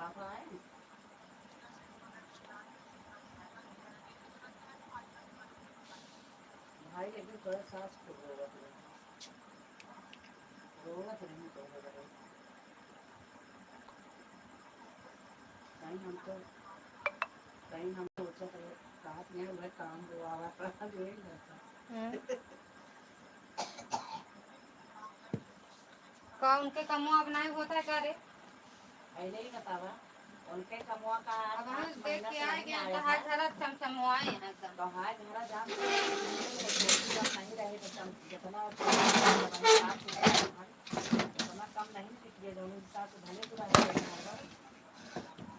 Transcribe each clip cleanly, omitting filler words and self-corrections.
पापा आए भाई, लेकिन थोड़ा सांस फूल रोगा तो नहीं तो कहीं हम तो सोचा था रात में वह काम हुआ हुआ जो ही रहता का उनके कमुआ बनाए होता है क्या रे? पहले ही बतावा उनके कमुआ का अब हम 8 देख महीना के से आए नहीं गए आया तो था। हाथ धरा चमचमवाए हैं एकदम। तो हाय घरा जाम नहीं रहे तो जितना जितना कम नहीं पिटिए जो हिसाब से भले पूरा है।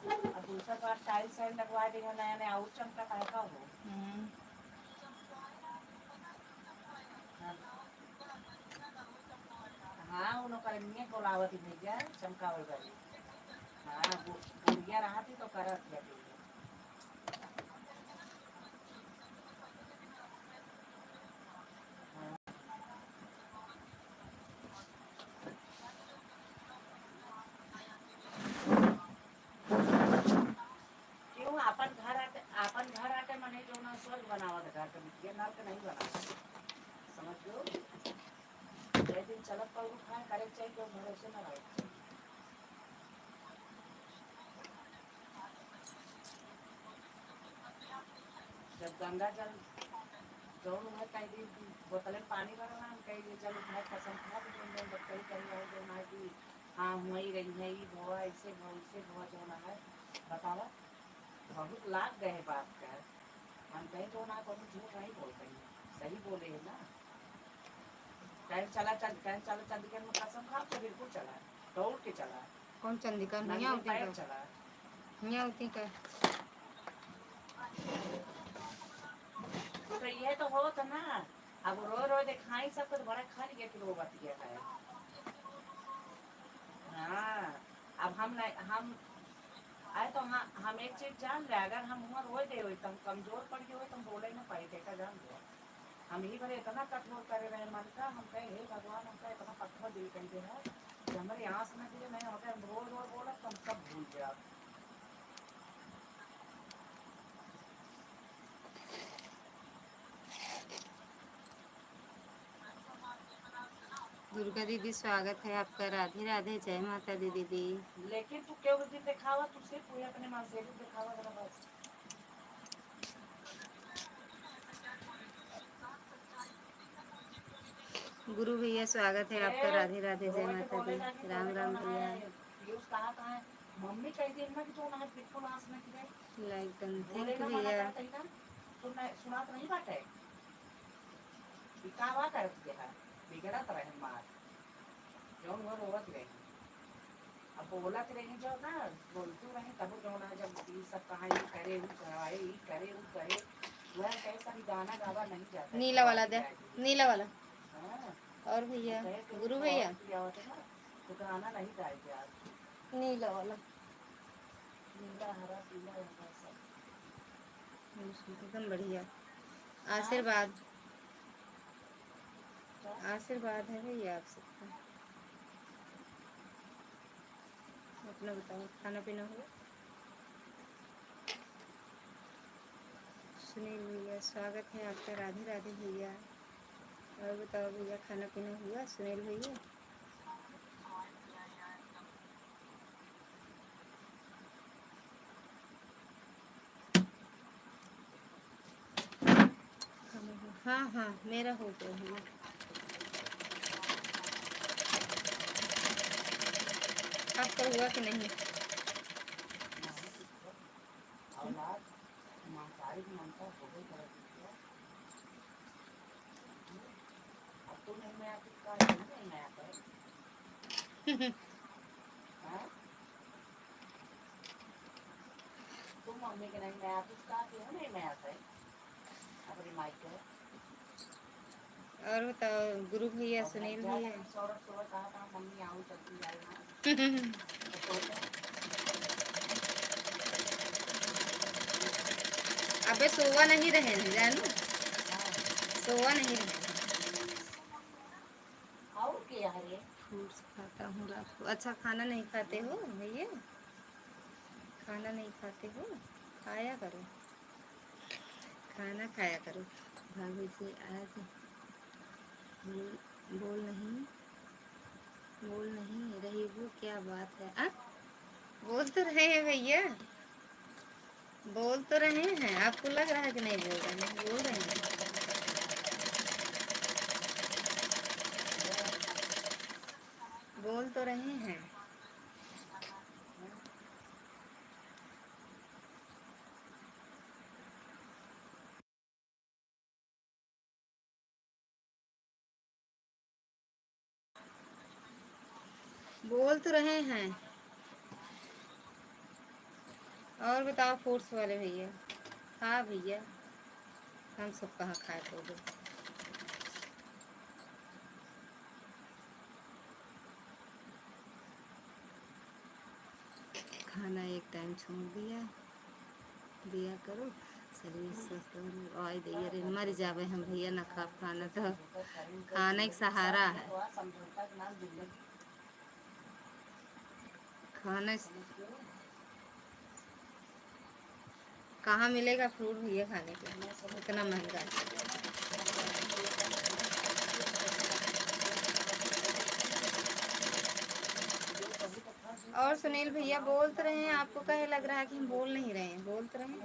और दूसरा बार टाइल्स साइड लगवा देंगे नया नया और चमका का हो। हाँ उन्होंने नहीं बोलावती भैया चमकावल गई। हाँ बुढ़िया रहा थी तो करत जाती क्यों अपन घर आके मने जो ना स्वर्ग बनावत घर के नर्क नहीं बना समझ लो। जय दिन चलत पर खाए करे चाहिए तो भरोसे न रहे चाहिए। जब गंगा जल जौन है कहीं दिन बोतल में पानी भरना हम कहीं जल उठाए कसम खा भी जो कहीं कहीं और जो है कि हाँ वही रही है ये भवा ऐसे भवा जो ना है बतावा बहुत लाग गए बात कर हम कहीं जो ना को झूठ नहीं बोलते हैं सही बोले है ना। टाइम चला चंडीगढ़ में कसम खा तो बिल्कुल चला दौड़ के चला। कौन चंडीगढ़ नहीं नंगे होती पैर का? चला नहीं होती का? तो ये तो हो तो ना अब रो दिखाई सब तो बड़ा खा लिया कि रो बतिया है। हाँ अब हम आए तो हम एक चीज जान रहे अगर हम वहाँ रोए दे हुए तुम कमजोर पड़ गए हो तुम बोले ना पाई देखा जान लो। हम ही बड़े इतना कठोर करे रहे मन का हम कहे हे भगवान हमका इतना पत्थर दिल कर दे है कि हमारी आँख में गिरे नहीं होते हम रो बोला तो हम सब भूल गया। दुर्गा दीदी स्वागत है आपका। राधे राधे, जय माता दी दीदी। लेकिन तू क्यों दिन दिखावा तू सिर्फ पूरे अपने माँ से दिखावा जरा बस। गुरु भैया स्वागत है आपका। राधे राधे, जय माता दी। राम राम भैया। पीयूष कहा है मम्मी कह दी ना कि जो ना बिल्कुल आंस में गिरे लाइक डन, बोले थैंक यू ना मना भैया। करते ही ना सुना तो नहीं बाटे कावा करती है बिगड़त रहे मार जो वो रोवत रहे अब बोलत रही जो ना बोलती रहे तब जो ना जब ये सब कहा ये करे वो कराए ये करे वो करे वह कैसा भी गाना गावा नहीं जाता नीला वाला दे, नीला वाला। हाँ और भैया गुरु तो भैया तो गाना नहीं गाएगी आज नीला वाला नीला हरा पीला सब एकदम बढ़िया। आशीर्वाद आशीर्वाद है भैया आप सबका। अपना बताओ खाना पीना हुआ? सुनील भैया स्वागत है आपका। राधे राधे भैया। और बताओ भैया खाना पीना हुआ? सुनील भैया हाँ हाँ मेरा हो गया भैया। आपका हुआ कि नहीं? औलाद महतारी की ममता हो गई कर अब तो नहीं मैं आपका नहीं मैं आता हाँ तुम मम्मी के नहीं मैं आती का क्यों नहीं मैं आता है अपनी माइक को। और बताओ गुरु भैया सुनील भैया। सौरभ कहा था मम्मी आऊँ चलती जाए अबे सोवा नहीं रहे हैं जानू, सोवा नहीं रहे। और क्या है फ्रूट्स खाता हूँ रात को। अच्छा खाना नहीं खाते हो भैया? खाना नहीं खाते हो, खाया करो, खाना खाया करो। भाभी जी आज बोल नहीं बोल नहीं रही हो, क्या बात है? बोल तो रहे हैं भैया, बोल तो रहे हैं। आपको लग रहा है कि नहीं बोल रहे हैं? बोल रहे हैं, बोल तो रहे हैं। बोल तो रहे हैं। और बताओ फ्रूट्स वाले भैया। हाँ भैया, हम सब कहाँ खाए पौधे। खाना एक टाइम छोड़ दिया करो, शरीर स्वस्थ हो। और दैया रे मर जावे हम भैया ना खा खाना, तो खाना एक सहारा है। खाना कहाँ मिलेगा फ्रूट भैया खाने के, इतना महंगा है। और सुनील भैया बोल तो रहे हैं, आपको कहे लग रहा है कि हम बोल नहीं रहे हैं? बोल तो रहे हैं।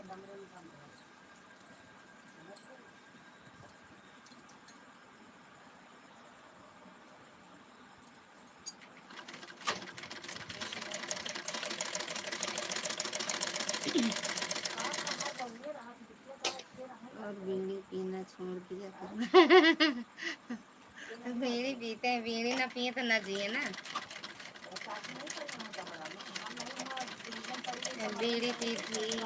और बीड़ी पीना छोड़ दिया करो। बीड़ी पीते हैं, बीड़ी ना पिए तो ना जिए ना। बीड़ी पी थी,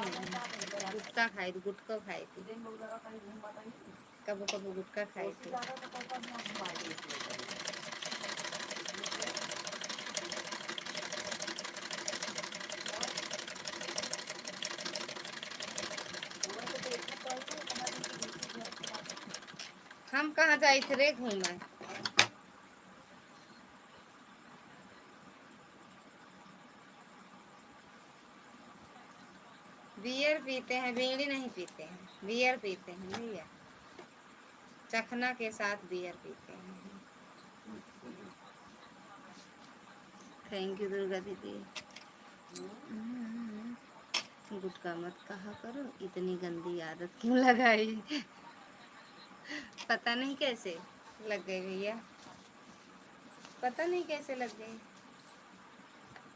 गुटखा खाई थी, गुटखा खाई थी, कबो कबो गुटखा खाई थी। हम कहाँ जाए थे रे घूमे? बियर पीते हैं, बीड़ी नहीं पीते हैं, बियर पीते हैं भैया, चखना के साथ बियर पीते हैं। थैंक यू दुर्गा दीदी। गुटखा मत कहा करो, इतनी गंदी आदत क्यों लगाई? पता नहीं कैसे लग गई भैया, पता नहीं कैसे लग गई।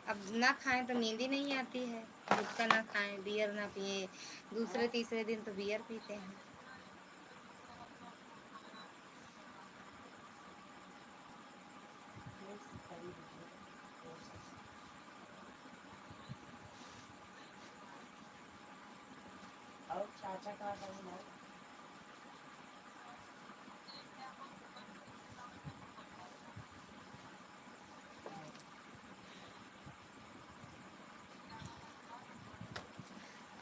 अब ना खाएं तो नींद ही नहीं आती है। गुटखा ना खाएं, बियर ना पिए, दूसरे तीसरे दिन तो बियर पीते हैं। और चाचा का है?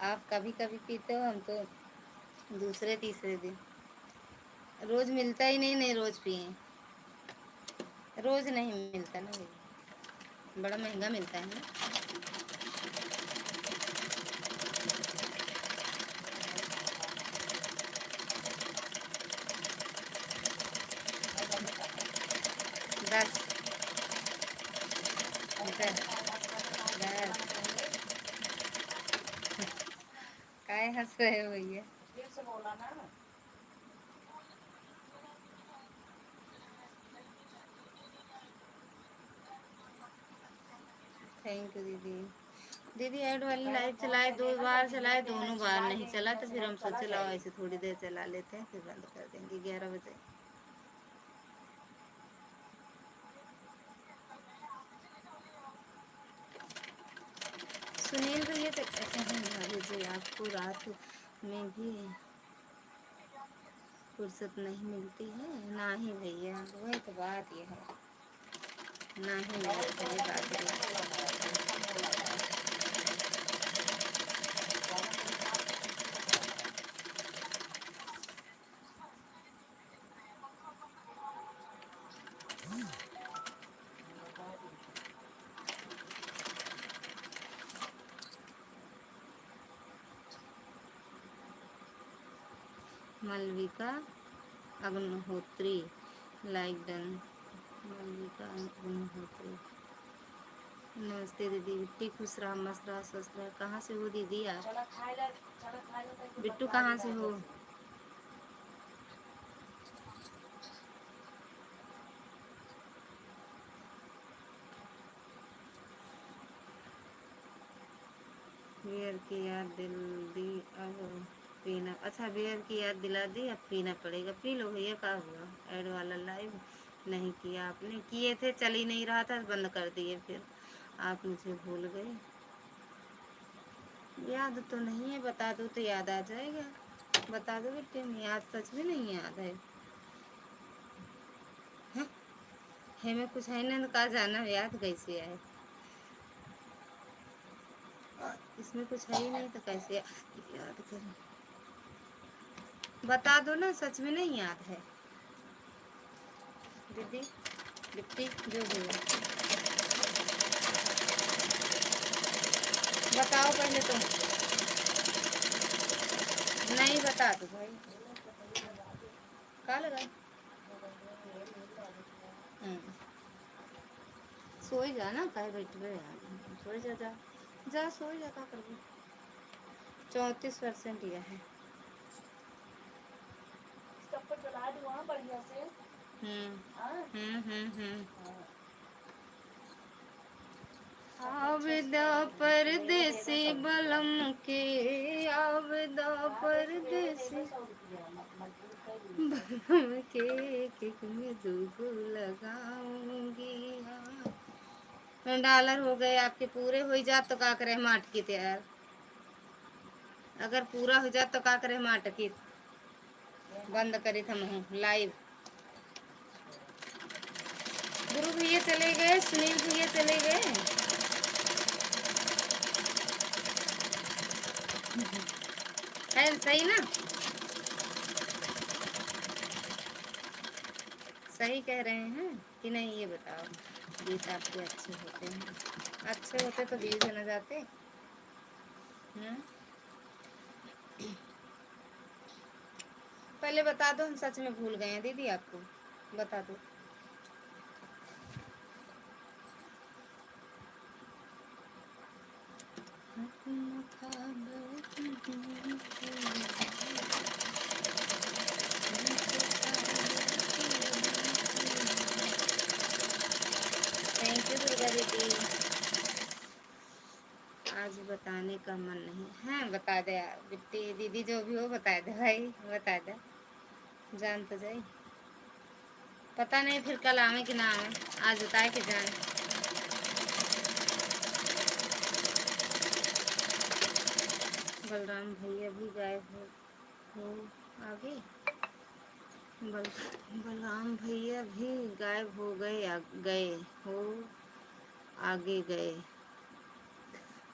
आप कभी कभी पीते हो, हम तो दूसरे तीसरे दिन। रोज मिलता ही नहीं, नहीं रोज पिए, रोज नहीं मिलता ना भैया, बड़ा महंगा मिलता है ना। दस काय हंस रहे हो भैया? फिर से बोला ना। थैंक यू दीदी। दीदी ऐड वाली लाइट चलाए, 2 बार चलाए, दोनों बार नहीं चला, तो फिर हम सोचे लाओ ऐसे थोड़ी देर चला लेते हैं, फिर बंद कर देंगे 11 बजे। सुनील भैया तो ऐसे हैं भाभी जी, आपको रात में भी फुर्सत नहीं मिलती है? ना ही भैया, वही तो बात ये है, ना ही मिलती है बात। Malvika Agnihotri, like done. मलविका अग्निहोत्री, नमस्ते दीदी। बिट्टी खुश रहा, मस्त रहा, स्वस्थ रहा। कहाँ से हो दीदी आप? चला खाए ला तक बिट्टू बतला कहाँ दी से राजा हो? से। बियर की याद दिल दी, अब पीना। अच्छा, बियर की याद दिला दी, अब पीना पड़ेगा। पी लो भैया। क्या हुआ? ऐड वाला लाइव नहीं किया आपने? किए थे, चल ही नहीं रहा था, बंद कर दिए। फिर आप मुझे भूल गए। याद तो नहीं है, बता दो तो याद आ जाएगा। बता दो बेटे, याद सच में नहीं याद है। हाँ? हमें कुछ है ना, कहा जाना याद कैसे आए? इसमें कुछ है ही नहीं तो कैसे याद करें? बता दो ना, सच में नहीं याद है दीदी। बिट्टी जो भी है, बताओ पहले तो। नहीं बता दो भाई। कहाँ लगा? सोई जा ना, कहे बैठ गए यार। सोई जा, जा जा, सोई जा। क्या कर? 34% यह है। सब पर चला दूँ वहाँ बढ़िया से। हाँ? हाँ। आविदा परदेसी बलम के, आविदा परदेसी बलम के, किक में दूगो लगाऊंगी। $1 हो गए आपके पूरे। हो जात तो का करे माट की तैयार। अगर पूरा हो जात तो का करे माट की बंद करी हम लाइव। गुरु भैया चले गए, सुनील भैया चले गए। है सही ना? सही कह रहे हैं कि नहीं, ये बताओ। गीत आपके अच्छे होते हैं। अच्छे होते तो व्यूज न जाते। पहले बता दो, हम सच में भूल गए हैं दीदी आपको। बता दो। थैंक यू दुर्गा दीदी। आज बताने का मन नहीं है। बता दे यार बिट्टी दीदी, जो भी हो बता दे भाई, बता दे। जान तो जाए। पता नहीं फिर कल आवे कि ना आवे। आज बताए कि जाए। बलराम भैया भी गायब हो आगे। बलराम भैया भी गायब हो गए, गए हो आगे गए।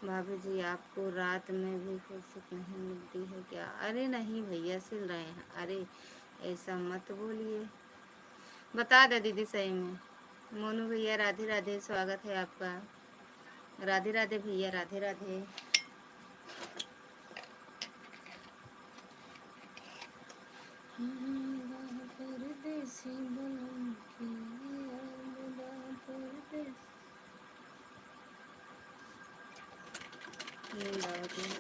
भाभी जी, आपको रात में भी फुर्सत नहीं मिलती है क्या? अरे नहीं भैया, सिल रहे हैं। अरे ऐसा मत बोलिए। बता दे दीदी सही में। मोनू भैया राधे राधे, स्वागत है आपका। राधे राधे भैया, राधे राधे। परदेसी बलम की, परदेसी। नींद आवती है।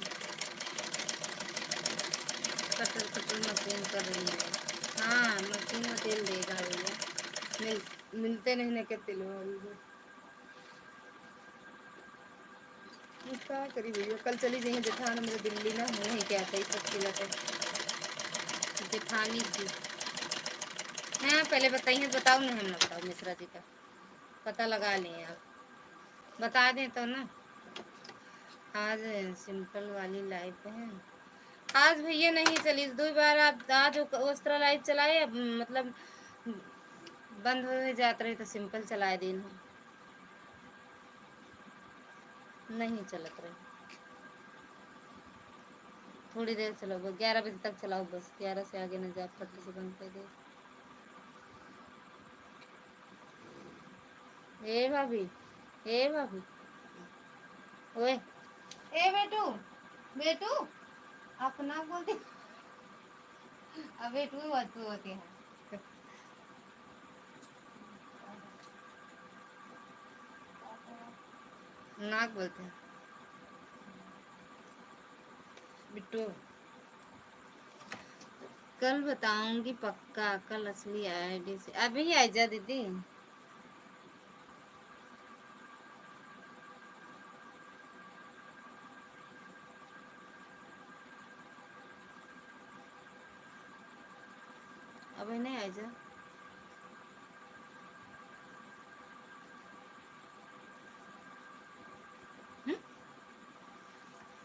कटर कटर मशीन कर रही है। हाँ, मशीन में तेल देगा भैया। मिलते नहीं ना, के तेल वाली क्या करी भैया। कल चली जाएंगे जेठान मेरे दिल्ली ना, नहीं क्या सही सब खिला है जेठानी जी। हाँ पहले बताइए, बताओ ना। हम बताओ मिश्रा जी का पता लगा लें आप। बता दें तो ना। आज सिंपल वाली लाइफ है। आज भैया नहीं चली, 2 बार आप आज उस तरह लाइव चलाए। अब मतलब बंद हो जात रही तो सिंपल चलाए दिन नहीं चलत रही। थोड़ी देर चलाओ, 11 बजे तक चलाओ बस। 11 से आगे न जा, फट से बंद कर दे। ए भाभी, ए भाभी, ओए, ए बेटू, बेटू अपना बोलती। अब बेटू बच्चों होते हैं, नाक बोलते हैं। बिट्टू कल बताऊंगी पक्का, कल असली आईडी से। अभी आ जा दीदी। अभी नहीं आ जा।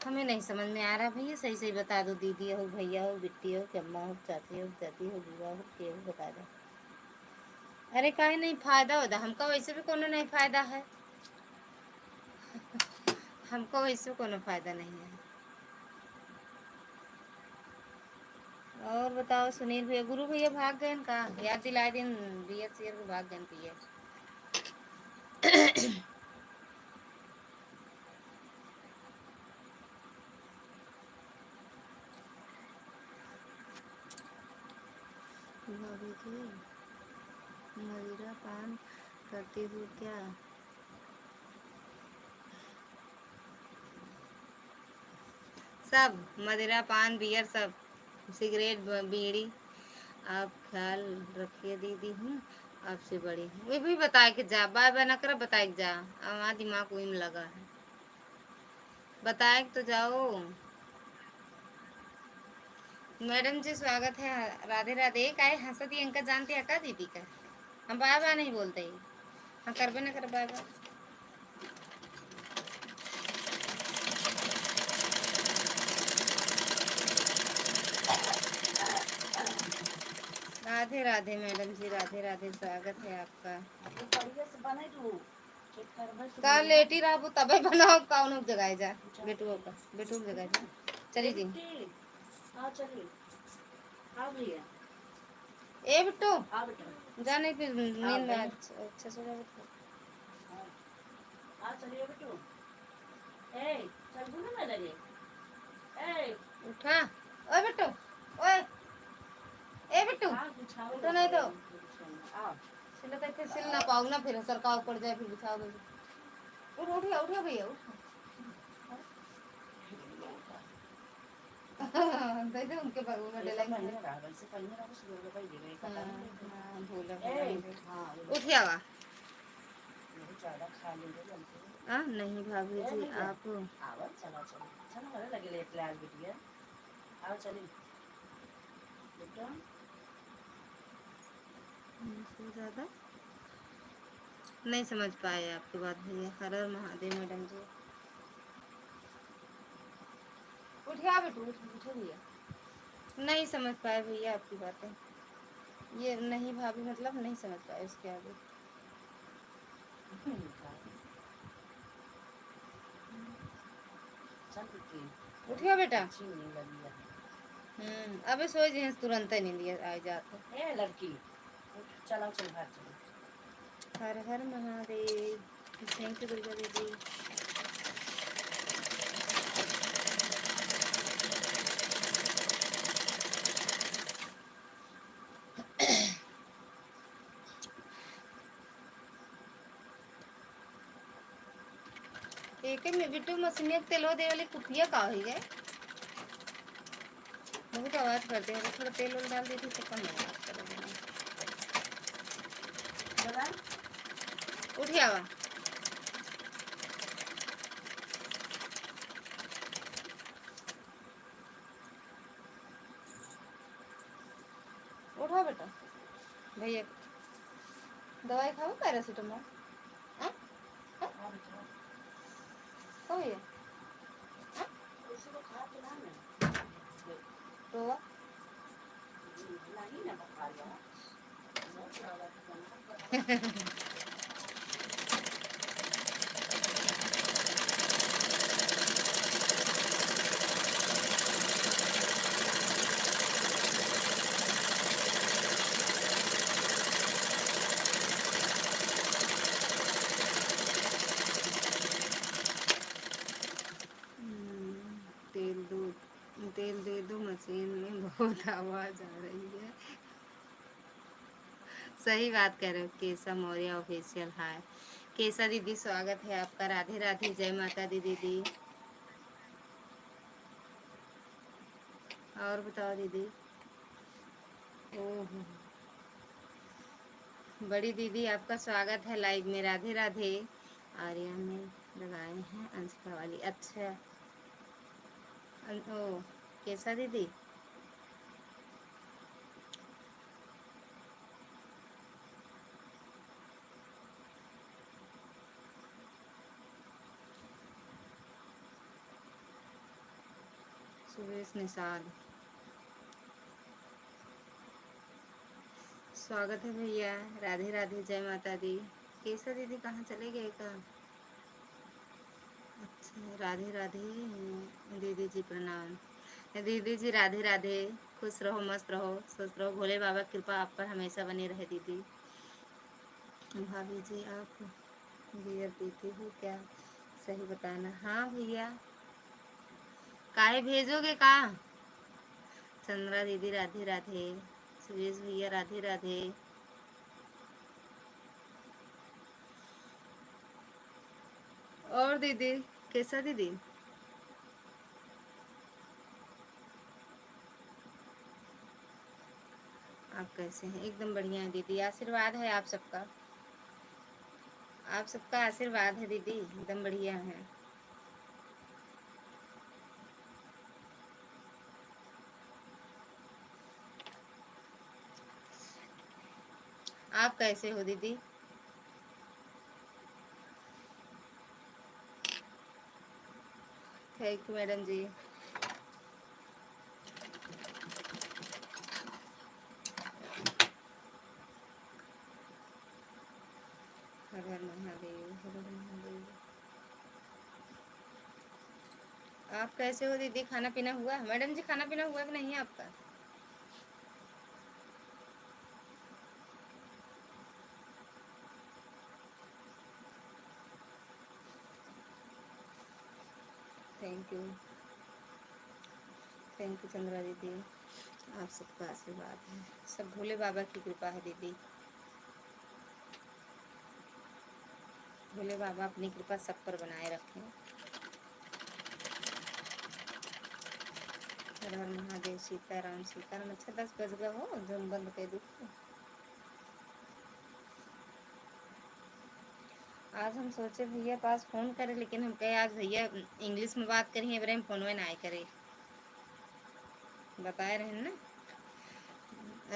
हमें नहीं समझ में आ रहा भैया, सही सही बता दो। दीदी हो, भैया हो, बिट्टी हो, कि अम्मा हो, चाची हो, दादी हो, बुआ हो, के हो, बता दो। अरे काहे नहीं फायदा होता हमका, वैसे भी कोनो नहीं फायदा है। हमको वैसे कोनो फायदा नहीं है। और बताओ सुनील भैया, गुरु भैया भाग गए का? याद दिलाए दिन बियर शेयर को भाग गए पिए। भाभी जी मदिरा पान करती हूँ क्या? सब मदिरा पान बियर सब, सिगरेट बीड़ी। आप ख्याल रखिए दीदी, हूँ आपसे बड़ी हूँ। वे भी बताए कि जा, बाय बाय ना कर, बताए कि जा। हमारा दिमाग वही में लगा है, बताए तो जाओ। मैडम जी स्वागत है, राधे राधे। काहे हंसती अंका, जानती है का दीदी का? हम बाय बाय नहीं बोलते ही, हम करबे ना कर bye bye. Radhe Radhe madam ji, Radhe Radhe, स्वागत है आपका। का लेटी रहो तबे बनाओ, कौन जगह जा। बेटू का, बेटू जगह जा, चली जी। हाँ चलिए, हाँ भैया। ए बिट्टू हाँ बेटा, जा, नहीं फिर नींद में अच्छा से जाओ। हाँ चलिए बेटू। ए चल दूँ ना लगे। ए उठा, ओए बिट्टू, ओए ए बिट्टू, उठो नहीं तो सिला तक फिर सिल ना पाओ ना, फिर सरकाव पड़ जाए, फिर बिछाओ। उठ उठिया उठिया भैया, उठ। दे दे उनके बाबू में डेलाई में उठिया वा। नहीं भाभी जी आप चला चलो चलो हरे लगे ले प्यार बिटिया। आओ चलिए बेटा। ज़्यादा नहीं समझ पाए आपकी बात भैया। हर हर महादेव मैडम जी। उठिया बेटू, उठो भैया। नहीं समझ पाए भैया आपकी बातें, ये नहीं भाभी मतलब नहीं समझ पाए उसके आगे। उठिया बेटा। अबे सोच जी तुरंत ही नींद आ जाते। ए लड़की चलो चल घर चलो। हर हर महादेव। थैंक यू दुर्गा दीदी। एक में बिट्टू मशीन तेल दे वाली कुटिया का हो गए, बहुत आवाज करते हैं। थोड़ा तेल उल डाल देती तो कम आवाज करोगे। उठिया वा। उठो बेटा। भैया दवाई खाओ पैरासीटामोल। भैया तो तेल दे दो, मशीन में बहुत आवाज आ सही बात कह रहे हो। केसा मौर्य ऑफिशियल, हाय केसा दीदी, स्वागत है आपका। राधे राधे, जय माता दी दीदी। और बताओ दीदी। ओह, बड़ी दीदी आपका स्वागत है लाइव में। राधे राधे। आर्या में लगाए हैं अंशिका वाली, अच्छा। ओ कैसा दीदी। सुरेश निषाद, स्वागत है भैया। राधे राधे, जय माता दी। कैसा दीदी कहाँ चले गए का। अच्छा, राधे राधे दीदी जी, प्रणाम दीदी जी। राधे राधे, खुश रहो, मस्त रहो, स्वस्थ रहो। भोले बाबा की कृपा आप पर हमेशा बनी रहे दीदी। भाभी जी आप बियर पीती हो क्या, सही बताना। हाँ भैया, काहे भेजोगे का। चंद्रा दीदी राधे राधे। सुरेश भैया राधे राधे। और दीदी कैसा दीदी। आप कैसे हैं। एकदम बढ़िया है दीदी, आशीर्वाद है आप सबका। आप सबका आशीर्वाद है दीदी, एकदम बढ़िया है। आप कैसे हो दीदी। थैंक यू मैडम जी। हर हर महादेव, हर हर महादेव। आप कैसे हो दीदी। खाना पीना हुआ मैडम जी, खाना पीना हुआ कि नहीं आपका। Thank you, thank you Chandra दीदी। आप सबका आशीर्वाद है, सब भोले बाबा की कृपा है दीदी। भोले बाबा अपनी कृपा सब पर बनाए रखें। हर हर महादेव, सीताराम सीताराम। अच्छा 10 बज गया हो, जम बंद कर दो। आज हम सोचे भैया पास फ़ोन करें, लेकिन हम कहे आज भैया इंग्लिश में बात करी है, हम फ़ोन में ना करे। बताए रहे ना।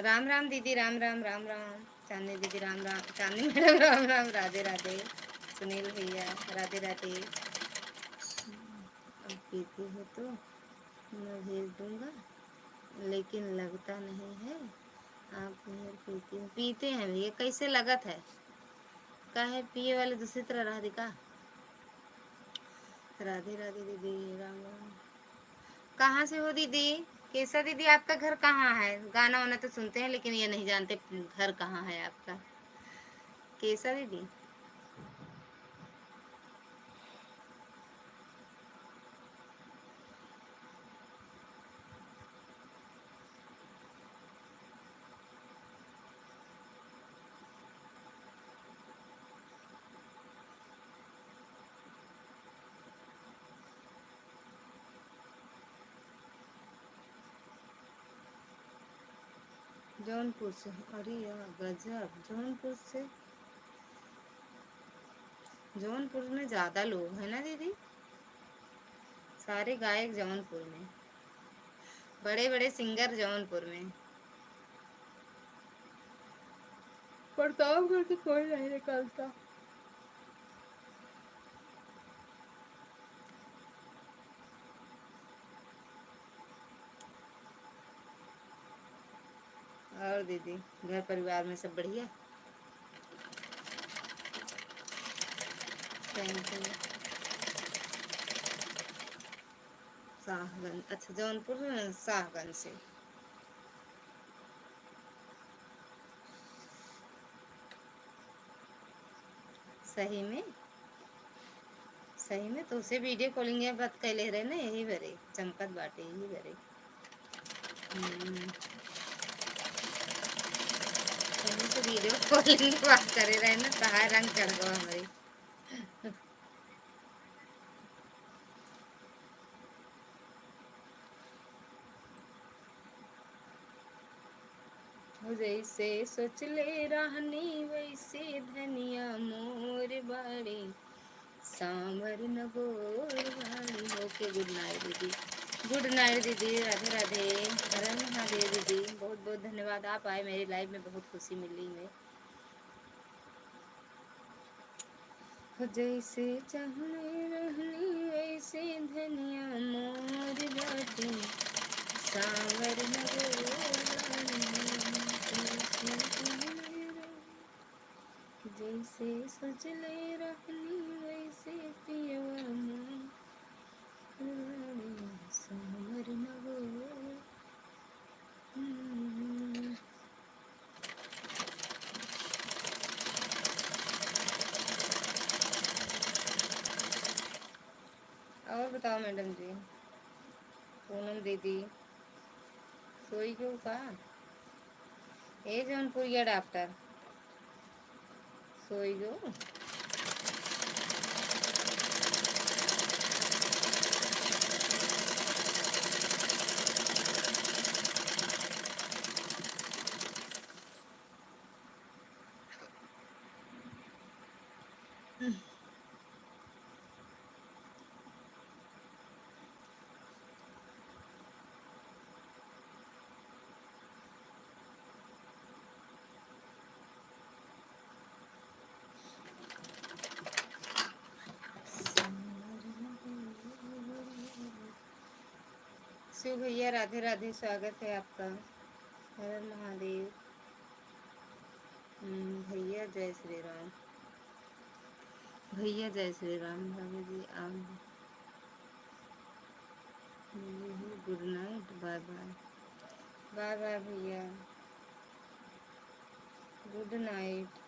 राम राम दीदी, राम राम, राम राम। चांदनी दीदी राम राम, चांदनी मैडम राम राम, राधे राधे। सुनील भैया राधे राधे। अब पीती हो तो मैं भेज दूंगा, लेकिन लगता नहीं है आप मेहर पीती हो। पीते हैं भैया, कैसे लगत है। काहे पिए वाले दूसरी तरह रह दिखा। राधे राधे दीदी, राम राम। कहाँ से हो दीदी। कैसा दीदी आपका घर कहाँ है। गाना वाना तो सुनते हैं, लेकिन ये नहीं जानते घर कहाँ है आपका। कैसा दीदी। जौनपुर से। अरे यार गजब, जौनपुर से। जौनपुर में ज़्यादा लोग हैं ना दीदी, सारे गायक जौनपुर में, बड़े बड़े सिंगर जौनपुर में। प्रतापगढ़ तो कोई नहीं निकलता। और दीदी घर परिवार में सब बढ़िया। Thank you. शाहगंज, अच्छा जौनपुर में शाहगंज से। सही में, सही में तो उसे वीडियो कॉलिंग या बात कैले रहे ना, यही बरे चमकत बाटे, यही बरे। कहीं तो वीडियो कॉलिंग की बात करे रहे ना, कहा रंग चढ़ गया हमारी। जैसे सोच ले रहनी वैसे धनिया मोर बाड़ी, सांवर न गोर बाड़ी। ओके, गुड नाइट दीदी। गुड नाइट दीदी, राधे राधे, हर हर महादेव दीदी। बहुत बहुत धन्यवाद, आप आए मेरी लाइफ में, बहुत खुशी मिली है। जैसे चाहने रहनी वैसे धनिया मोर बाटी, सांवर न गोर बाड़ी। जैसे सोच ले रहनी वैसे पियवा मोर बाड़ी, सांवर न गोर। और बताओ मैडम जी, पूनम दीदी सोई क्यों का? ए जौनपुरिया डॉक्टर सोई क्यों? शिव भैया राधे राधे, स्वागत है आपका, हर हर महादेव। भैया जय श्री राम, भैया जय श्री राम। भाभी जी आप good night, bye bye, bye bye भैया, good night.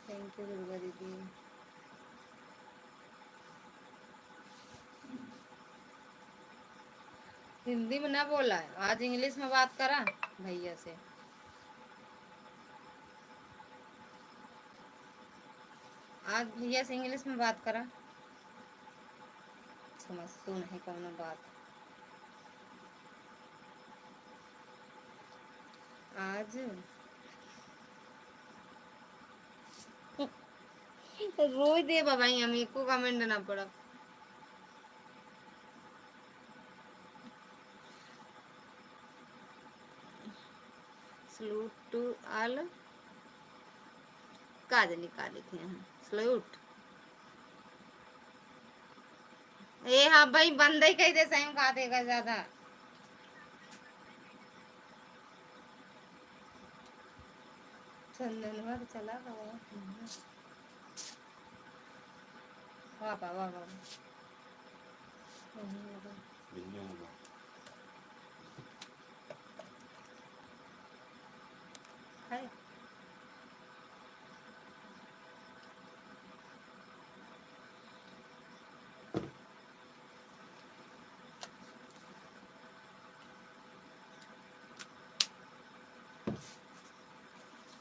Thank you Durga दीदी। हिंदी में ना बोला है, आज इंग्लिश में बात करा भैया से। आज भैया से इंग्लिश में बात करा, समझ तो नहीं कौन बात। आज रोज दे बाबा, हम एको कमेंट ना पड़ा। सलूट टू ऑल, काज निकाले थे यहाँ सलूट। ए हाँ भाई, बंद ही कही दे, सही कहा देगा ज्यादा। चंदनवा तो चला गया। वाह वाह वाह वाह। है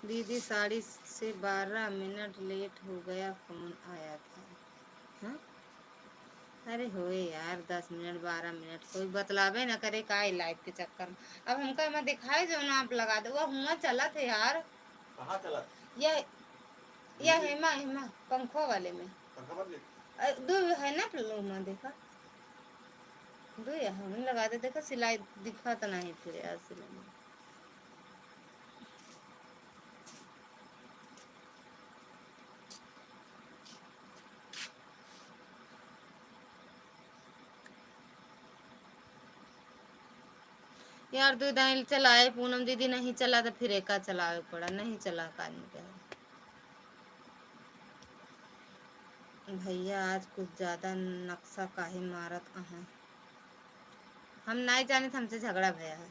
दीदी, साड़ी से 12 मिनट लेट हो गया, फोन आया था। हाँ, अरे होए यार, 10 मिनट 12 मिनट कोई बतलावे ना करे का लाइफ के चक्कर में। अब हमका मैं दिखाए जो ना आप लगा दो, वो हुआ चला थे यार। कहाँ चला? या हेमा हेमा पंखों वाले में दो है ना, में देखा दो या हम लगा दे, देखा सिलाई दिखा तो नहीं फिर यार सिलाई। यार दो दाइल चलाए पूनम दीदी, नहीं चला तो फिर एका चलावे पड़ा, नहीं चला कान क्या। भैया आज कुछ ज्यादा नक्शा काहे मारत अहा? हम नहीं जाने थे, हमसे झगड़ा भया है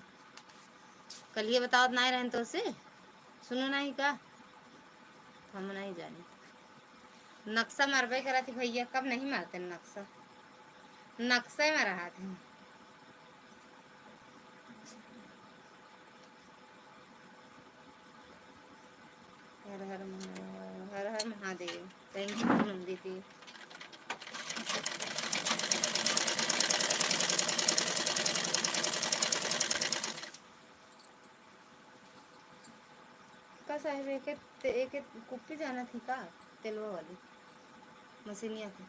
कल, ये बताओ नहीं रहन तो उसे सुनो नहीं का, हम नहीं जाने। नक्शा मारबे करा थी भैया, कब नहीं मारते नक्शा, नक्शे में रहा थे। हर हर महादेव, हर हर महादेव। थैंक यू पूनम दीदी। का साहेब एक कुप्पी जाना थी का तेलवा वाली मशीनिया पे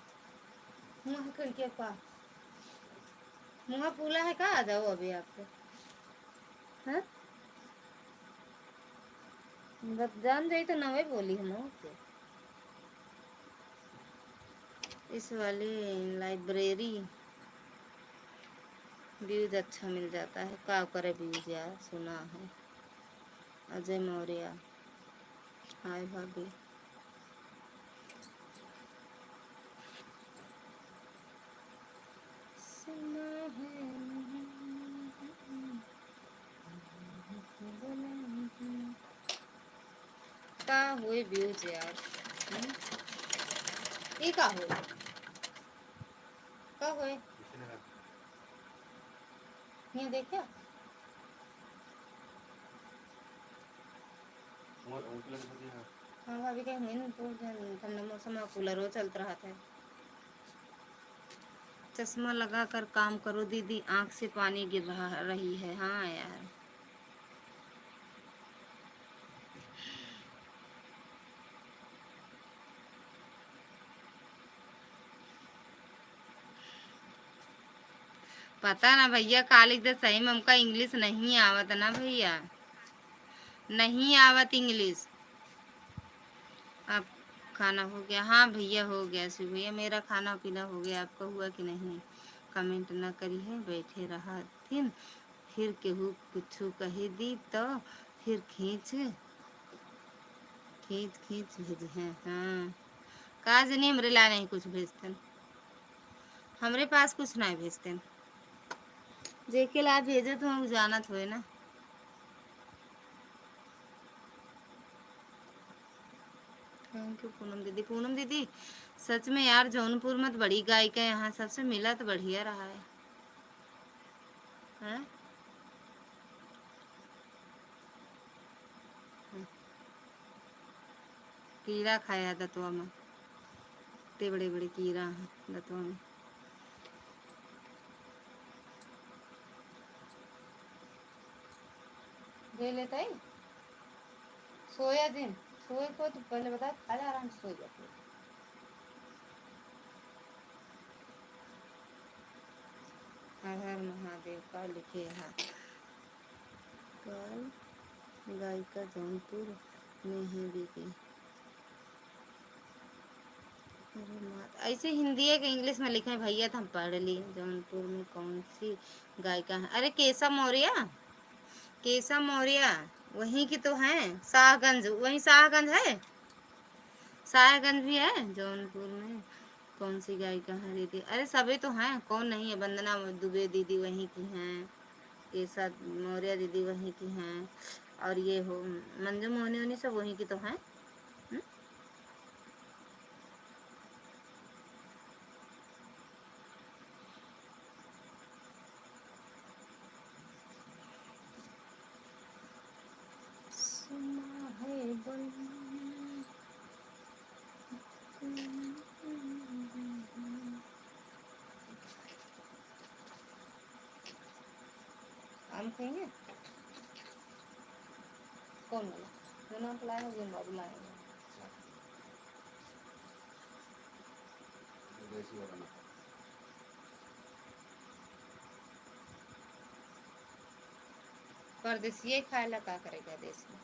मुँह खिड़की पा मुँह पूला है का आ जाओ अभी आपको हाँ जान जाई तो नवे बोली हम ओके इस वाली लाइब्रेरी व्यूज अच्छा मिल जाता है का करे व्यूज यार सुना है अजय मौर्य हाय भाभी सुना है का हुए व्यूज यार ये का हुए का हुए ये देखा हाँ भाभी कहीं नहीं तो ठंडा मौसम में कूलर चलता रहा था चश्मा लगा कर काम करो दीदी आंख से पानी गिर रही है हाँ यार पता ना भैया कालिक दे सही में हमका इंग्लिश नहीं आवत ना भैया नहीं आवत इंग्लिश आप खाना हो गया हाँ भैया हो गया शिव भैया मेरा खाना पीना हो गया आपका हुआ कि नहीं कमेंट ना करी है बैठे रहा थिन फिर केहू कुछ कही दी तो फिर खींच खींच खींच भेज हैं हाँ काज नहीं हमरे ला नहीं कुछ भेजते हमरे पास कुछ नहीं भेजते जेके ला भेजे तो हम जानत हुए ना थैंक यू पूनम दीदी सच में यार जौनपुर में तो बड़ी गायिका यहाँ सबसे मिला तो बढ़िया रहा है हैं? कीड़ा खाया दतवा में इतने बड़े बड़े कीड़ा हैं दतवा में ले लेता है सोया दिन सोए को तो पहले बता खा जा आराम से सो जाते हर हर महादेव का लिखे यहाँ कल गायिका जौनपुर में है बिकी ऐसे हिंदी है कि इंग्लिश में लिखे भैया तो हम पढ़ लिए जौनपुर में कौन सी गायिका है अरे केसा मौर्य वहीं की तो है शाहगंज वहीं शाहगंज है शाहगंज भी है जौनपुर में कौन सी गायिका है दीदी अरे सभी तो हैं कौन नहीं है वंदना दुबे दीदी वहीं की हैं केसा मौर्य दीदी वहीं की हैं और ये हो मंजू मोहनी उन्हीं सब वहीं की तो हैं आम खाएंगे कौन वाला जो नाम लाए हैं बाबू लाए हैं परदेसी खाए ला का करेगा देश में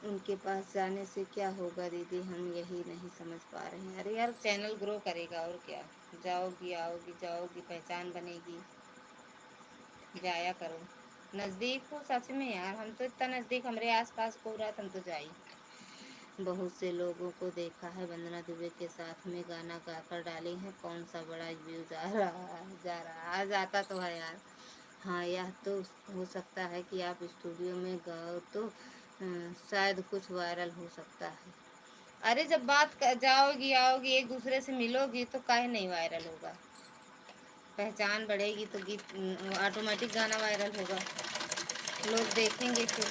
उनके पास जाने से क्या होगा दीदी हम यही नहीं समझ पा रहे हैं अरे यार चैनल ग्रो करेगा और क्या जाओगी आओगी जाओगी पहचान बनेगी जाया करो नज़दीक हो सच में यार हम तो इतना नज़दीक हमारे आसपास को रहा हम तो जाई बहुत से लोगों को देखा है वंदना दुबे के साथ में गाना गाकर डाली है कौन सा बड़ा व्यू जा रहा आ जाता तो है यार हाँ यह तो हो सकता है कि आप स्टूडियो में गाओ तो शायद कुछ वायरल हो सकता है अरे जब बात जाओगी आओगी एक दूसरे से मिलोगी तो काहे नहीं वायरल होगा पहचान बढ़ेगी तो गीत ऑटोमेटिक गाना वायरल होगा लोग देखेंगे फिर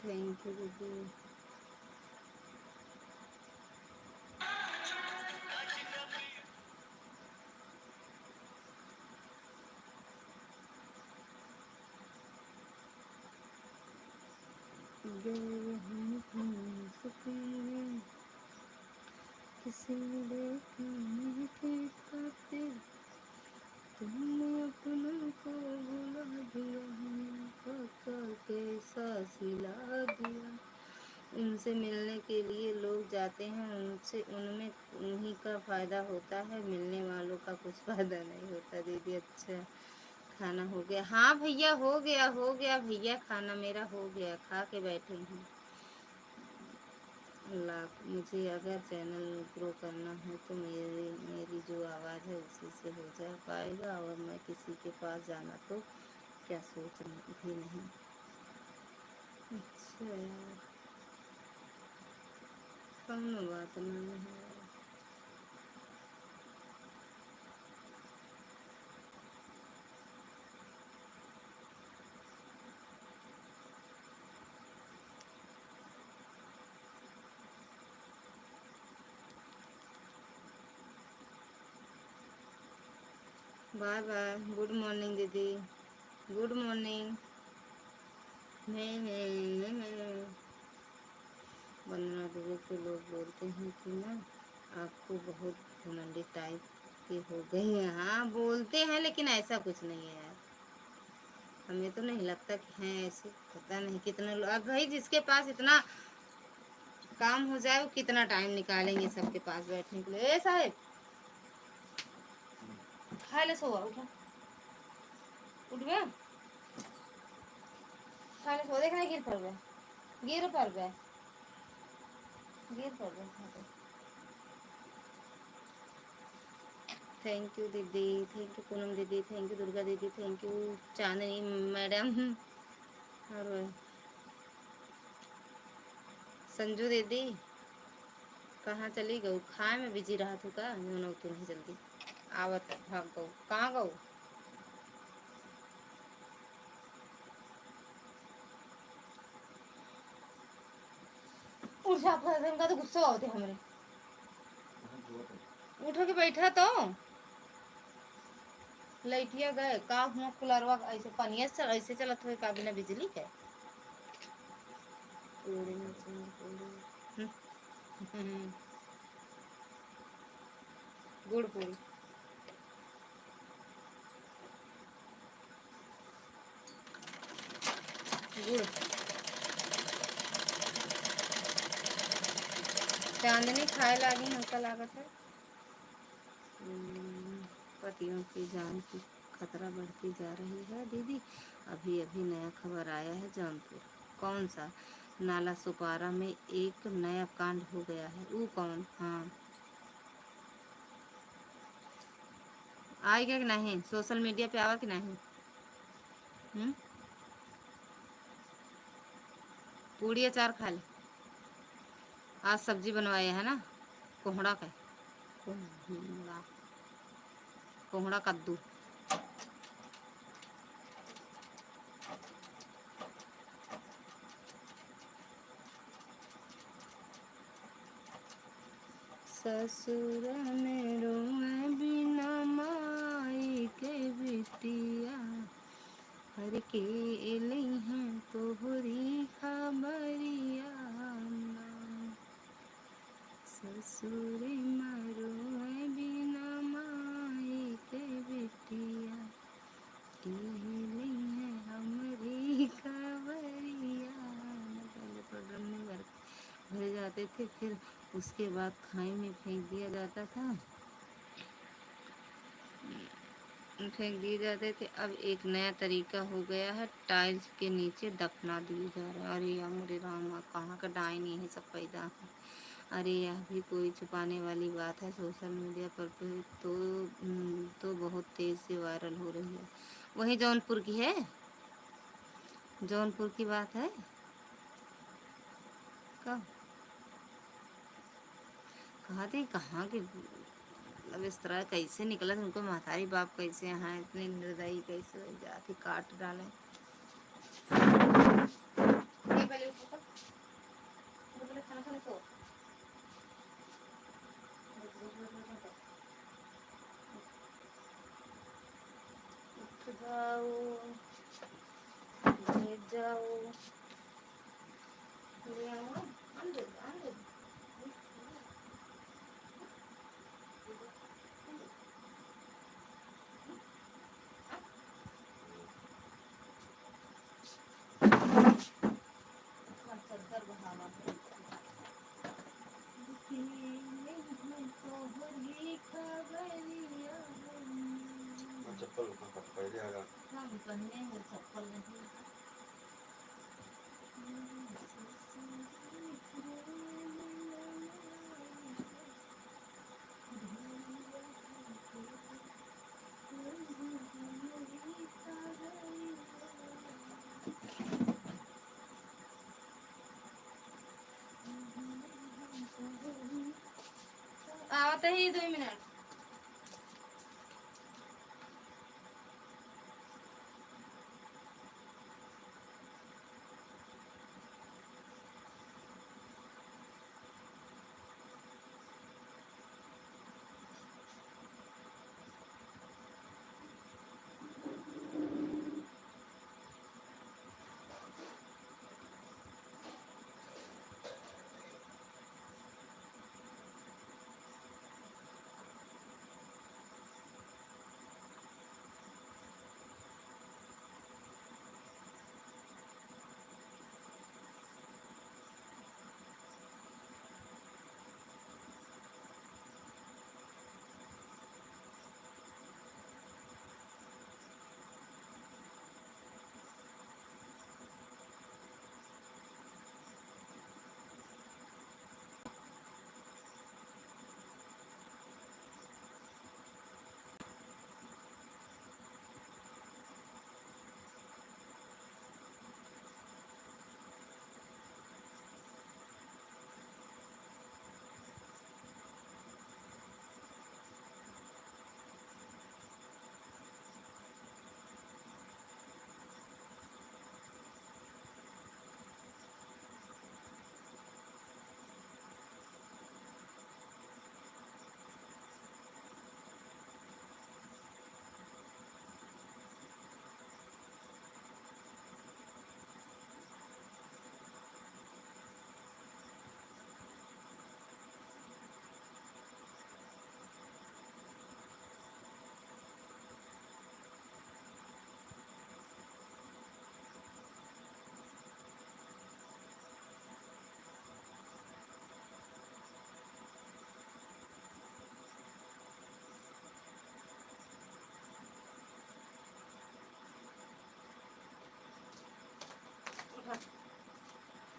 थैंक यू दीदी। गए हम सपने किसी देखा नहीं थे खातिर, तुमने अपनों को भुला दिया, पक्का कैसा सिला दिया। उनसे मिलने के लिए लोग जाते हैं, उनसे उनमें उन्हीं का फ़ायदा होता है, मिलने वालों का कुछ फ़ायदा नहीं होता। दीदी अच्छा खाना हो गया? हाँ भैया हो गया भैया, खाना मेरा हो गया, खा के बैठे हैं। लाख मुझे अगर चैनल ग्रो करना है तो मेरी जो आवाज़ है उसी से हो जा पाएगा, और मैं किसी के पास जाना तो क्या सोच भी नहीं। अच्छा यार, कौन बात नहीं है। बाय बाय, गुड मॉर्निंग दीदी, गुड मॉर्निंग। वंदना दीदी के लोग बोलते हैं कि ना आपको बहुत घमंडी टाइप के हो गए हैं। हाँ बोलते हैं, लेकिन ऐसा कुछ नहीं है यार, हमें तो नहीं लगता कि हैं ऐसे। पता नहीं कितने लोग, अब भाई जिसके पास इतना काम हो जाए वो कितना टाइम निकालेंगे सबके पास बैठने के लिए। ए साहब खा ले, सो उठा, उठ गया, खा ले, सो, देखना गिर पड़ गया, गिर पड़ गया, गिर पड़ गया। थैंक यू दीदी, थैंक यू पूनम दीदी, थैंक यू दुर्गा दीदी, थैंक यू चांदनी मैडम, और संजू दीदी। कहाँ चली गऊ? खाए में बिजी रहा तू का यूँ तू नहीं जल्दी आवत भाग गऊ, कहाँ गऊ? उठ जा, का तो गुस्सा होते हमरे, उठ के बैठा तो लैटिया गए का हुआ कुलरवा ऐसे पनिया से ऐसे चलत हुए का बिना बिजली के। गुड़ पूरी गुड़ चांदनी खाए लागी हमका लागत है। पतियों की जान की खतरा बढ़ती जा रही है दीदी। अभी अभी नया खबर आया है जौनपुर, कौन सा नाला सुपारा में एक नया कांड हो गया है। वो कौन? हाँ आएगा कि नहीं? सोशल मीडिया पे आवा कि नहीं? पूड़ी अचार खा ले। आज सब्जी बनवाए है ना, कोहड़ा का, कोहड़ा कोहड़ा कद्दू। ससुर में रोए बिना माई के बिटिया, हर के एली हैं तोहरी खबरिया। ससुर में रोए बिना माई के बिटिया, के एली हैं हमारी खबरिया। पहले तो ड्रम में भरे जाते थे, फिर उसके बाद खाई में फेंक दिया जाता था, फेंक दिए जाते थे। अब एक नया तरीका हो गया है, टाइल्स के नीचे दफना दिए जा रहे हैं। अरे यार मेरे राम, कहाँ का डायन ये सब पैदा है। अरे यह भी कोई छुपाने वाली बात है? सोशल मीडिया पर तो बहुत तेज़ से वायरल हो रही है। वही जौनपुर की है, जौनपुर की बात है। कहा थे कहाँ के, मतलब इस तरह कैसे निकला था उनको, महतारी बाप कैसे हैं इतने निर्दयी, कैसे जाके काट डालें। ये पहले उसको खाना खाने को उठ जाओ, लेट जाओ, ले आओ अंदर अंदर। चक्कर बहावा चप्पल पहले आगा हम पहने हैं चप्पल नहीं। आते ही 2 मिनट।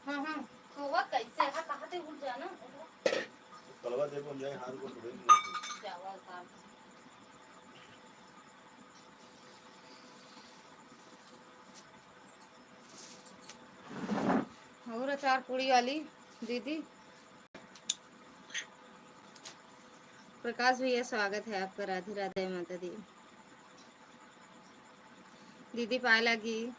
हाँ हाँ सोवा कैसे है कहाँ से उठ जाना कलवा देखो जाए हार को भेज चावल का और अचार पूड़ी वाली दीदी। प्रकाश भैया स्वागत है आपका। राधे राधे माता दी। दीदी पाए लगी।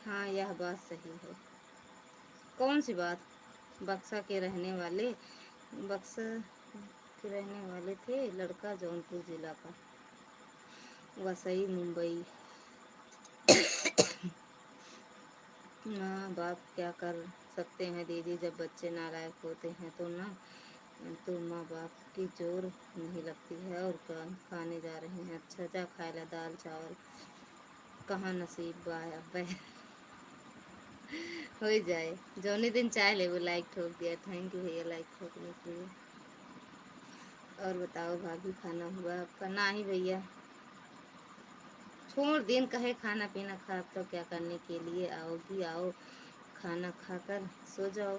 हाँ यह बात सही है। कौन सी बात? बक्सा के रहने वाले थे लड़का जौनपुर जिला का, वसई मुंबई। माँ बाप क्या कर सकते हैं दीदी, जब बच्चे नालायक होते हैं तो माँ बाप की जोर नहीं लगती है। और खाने जा रहे हैं, अच्छा जा खाए ला दाल चावल, कहाँ नसीब बाया हो जाए। जौनी दिन चाय ले वो लाइक ठोक दिया। थैंक यू भैया लाइक ठोकने के लिए। और बताओ भाभी खाना हुआ आपका? ना ही भैया, छोड़ दिन कहे खाना पीना खा तो क्या करने के लिए आओगी? आओ खाना खाकर सो जाओ।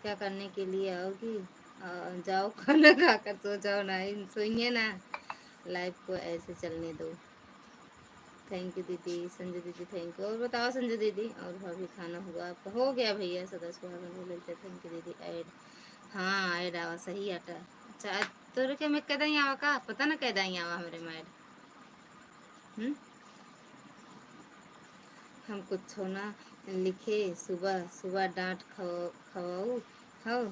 क्या करने के लिए आओगी? जाओ खाना खाकर सो जाओ। ना सोइए ना, लाइफ को ऐसे चलने दो। थैंक यू दीदी। संजय दीदी थैंक यू। और बताओ संजय दीदी और भाभी खाना हुआ आपका? हो गया भैया सदस्य को बोल लेते। थैंक यू दीदी। ऐड हाँ ऐड आवा सही आटा। अच्छा तोर के मैं कदा ही आवा का पता ना कदा ही आवा हमारे में ऐड हम कुछ ना लिखे, सुबह सुबह डांट खवाऊ हो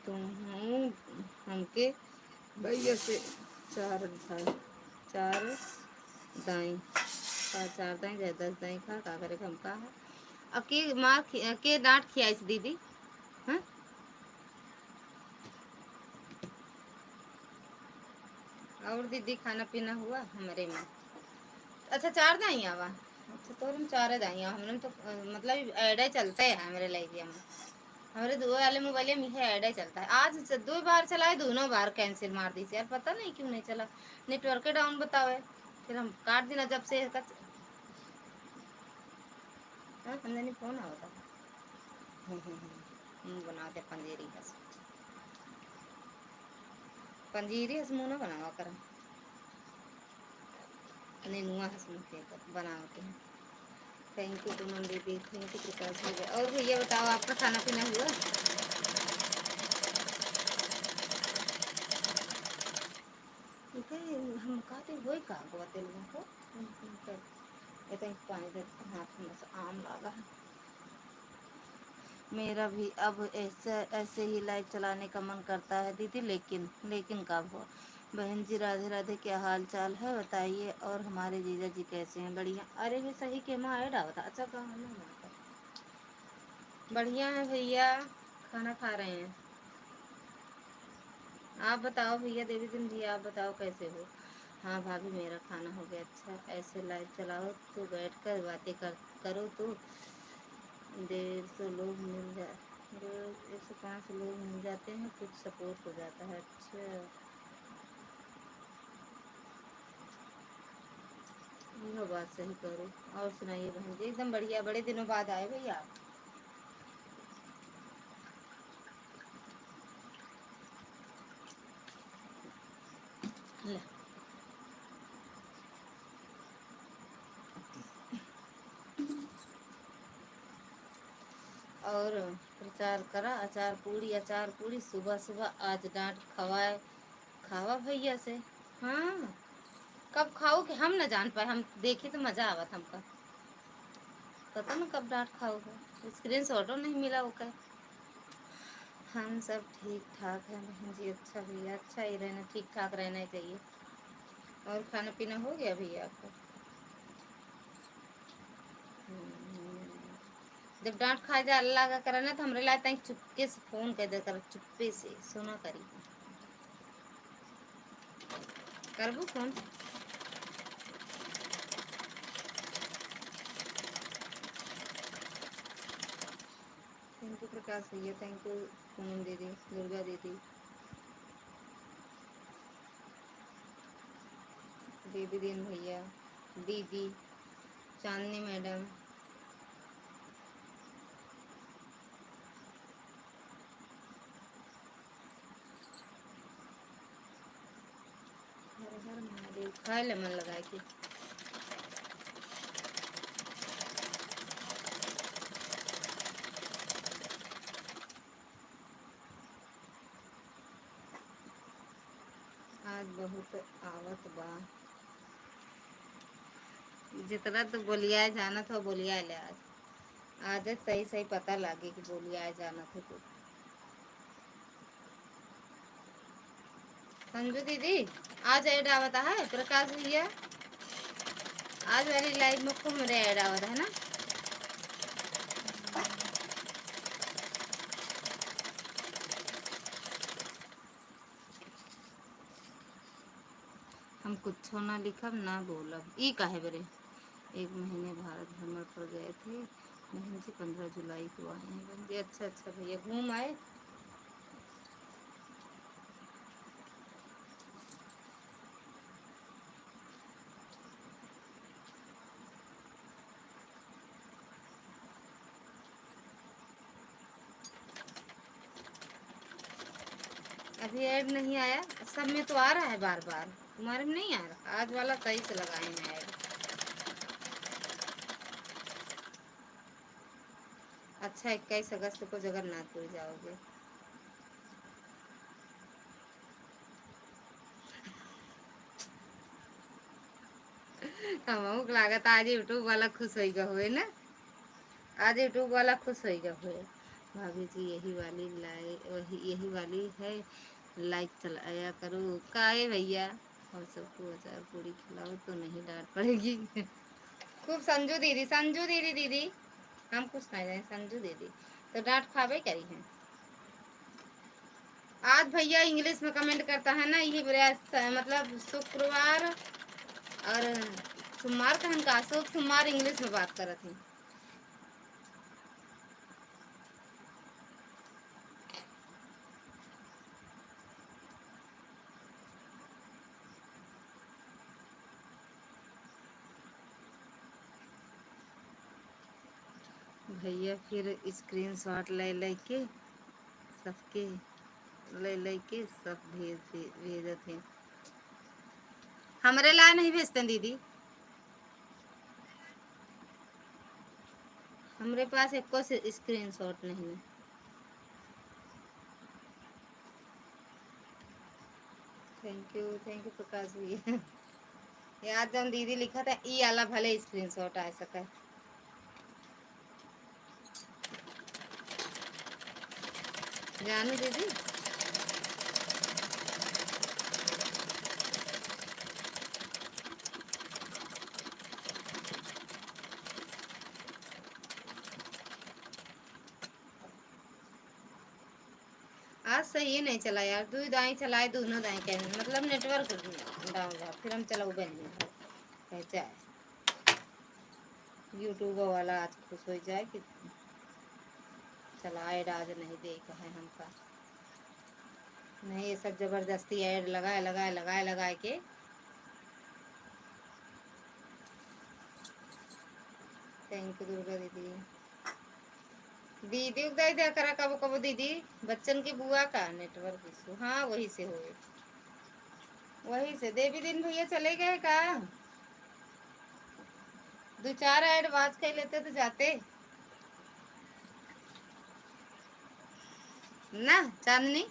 तुम हूँ हमके भैया से चार दाई, चार दाई का, चार दाई या 10 दाई खा का करे हम का है अके मार के डांट खियाइस दीदी। हाँ और दीदी खाना पीना हुआ हमारे में? अच्छा 4 दाई आवा। अच्छा तो हम 4 दाई हमने तो मतलब ऐड ही चलता है हमारे लाइफ में। हमारे दो वाले मोबाइल में ऐड ही चलता है। आज 2 बार चलाए, दोनों बार कैंसिल मार दी यार, पता नहीं क्यों नहीं चला, नेटवर्क डाउन बतावे। फिर हम काट देना जब से हमने नहीं फोन आवा था। बनाते पंजीरी बस, पंजीरी हसमू ना बनावा कर नेनुआ हसमू के बनाते हैं। थैंक यू पूनम दीदी, थैंक यू प्रकाश भैया। और भैया बताओ आपका खाना पीना हुआ? हम कहते हुए का गोते लोगों को ये तो पानी दे हाथ में से आम लगा है। मेरा भी अब ऐसे ही लाइव चलाने का मन करता है दीदी, लेकिन कब हो? बहन जी राधे राधे, क्या हाल चाल है बताइए? और हमारे जीजा जी कैसे हैं? बढ़िया। अरे भी सही के माँ ऐड आवता। अच्छा कहा बढ़िया है भैया, खाना खा रहे हैं। आप बताओ भैया, देवी दिन भैया आप बताओ कैसे हो? हाँ भाभी मेरा खाना हो गया। अच्छा ऐसे लाइव चलाओ तो बैठ कर बातें करो तो 150 लोग मिल जाए, 105 लोग मिल जाते हैं, कुछ सपोर्ट हो जाता है। अच्छा यह बात सही करो। और सुनाइए बहन जी? एकदम बढ़िया, बड़े दिनों बाद आए भैया आप। ले। और प्रचार करा अचार पूरी सुबह सुबह आज डांट खावा भैया से। हाँ कब खाओ कि हम न जान पाए, हम देखे तो मजा आवत हमका, पता न कब डांट खाओगे, स्क्रीन शॉटो नहीं मिला ओका। हम सब ठीक ठाक है बहन जी। अच्छा भैया, अच्छा ही रहना, ठीक ठाक रहना चाहिए। और खाना पीना हो गया भैया आपका? जब डांट खा जा अल्लाह का करना तो हमरे लायक तक चुपके से फोन कर दे कर, चुप्पे से सुना करी करबू फोन। थैंक यू प्रकाश भैया, थैंक यू पूनम दीदी, दुर्गा दीदी, देवी दिन भैया, दीदी, चांदनी मैडम, हर हर महादेव। खाए ले मन लगाए कि आज बहुत आवत बा, जितना तो बोलिया जाना था बोलिया ले आज सही सही पता लगे कि बोलिया जाना था तो। संजू दीदी आज ऐड आवता है प्रकाश भैया, आज वाली लाइव में खूब मेरे ऐड आवता है ना। हम कुछ ना लिखब ना बोलब ई काहे बरे। 1 महीने भारत भ्रमण पर गए थे बहन जी, 15 जुलाई को आए हैं बहन जी। अच्छा अच्छा भैया घूम आए। अभी ऐड नहीं आया, सब में तो आ रहा है बार बार, तुम्हारे में नहीं आ रहा। आज वाला सही से लगाए हैं ऐड। अच्छा 21 अगस्त को जगन्नाथपुर जाओगे? हमहू लागत आज यूट्यूब वाला खुश होइगा हुए ना, आज यूट्यूब वाला खुश होइगा हुए। भाभी जी यही वाली यही वाली है, लाइक चलाया करो। काहे भैया, और सबको अचार पूरी खिलाओ तो नहीं डांट पड़ेगी। खूब संजू दीदी दीदी, हम कुछ नहीं जाए, संजू दीदी तो डांट खावे करी है। आज भैया इंग्लिश में कमेंट करता है ना, ये मतलब शुक्रवार और सोमवार का हम का सोमवार इंग्लिश में बात करत हैं। भैया फिर स्क्रीनशॉट ले के सबके ले के सब भेजते हैं। हमारे ला नहीं भेजते दीदी, हमारे पास एक को स्क्रीनशॉट नहीं है। थैंक यू प्रकाश भैया। याद जब दीदी लिखा था ई आला भले स्क्रीनशॉट आ सका। जानू दीदी आज सही नहीं चला यार, दो दाएं चलाए, दोनों दाएं कहने मतलब नेटवर्क डाउन रहा, फिर हम चलाओ बन जाए। यूट्यूब वाला आज खुश हो जाए कि चला ऐड आज नहीं देखा है हमका, नहीं ये सब जबरदस्ती ऐड लगाए के। थैंक यू दुर्गा दीदी। दीदी उगदाई दिया करा कबो कबो दीदी, बच्चन की बुआ का नेटवर्क इशू, हाँ वही से हुए, वही से देवी दिन भैया चले गए का, 2-4 ऐड वाच कर लेते तो जाते ना। चांदनी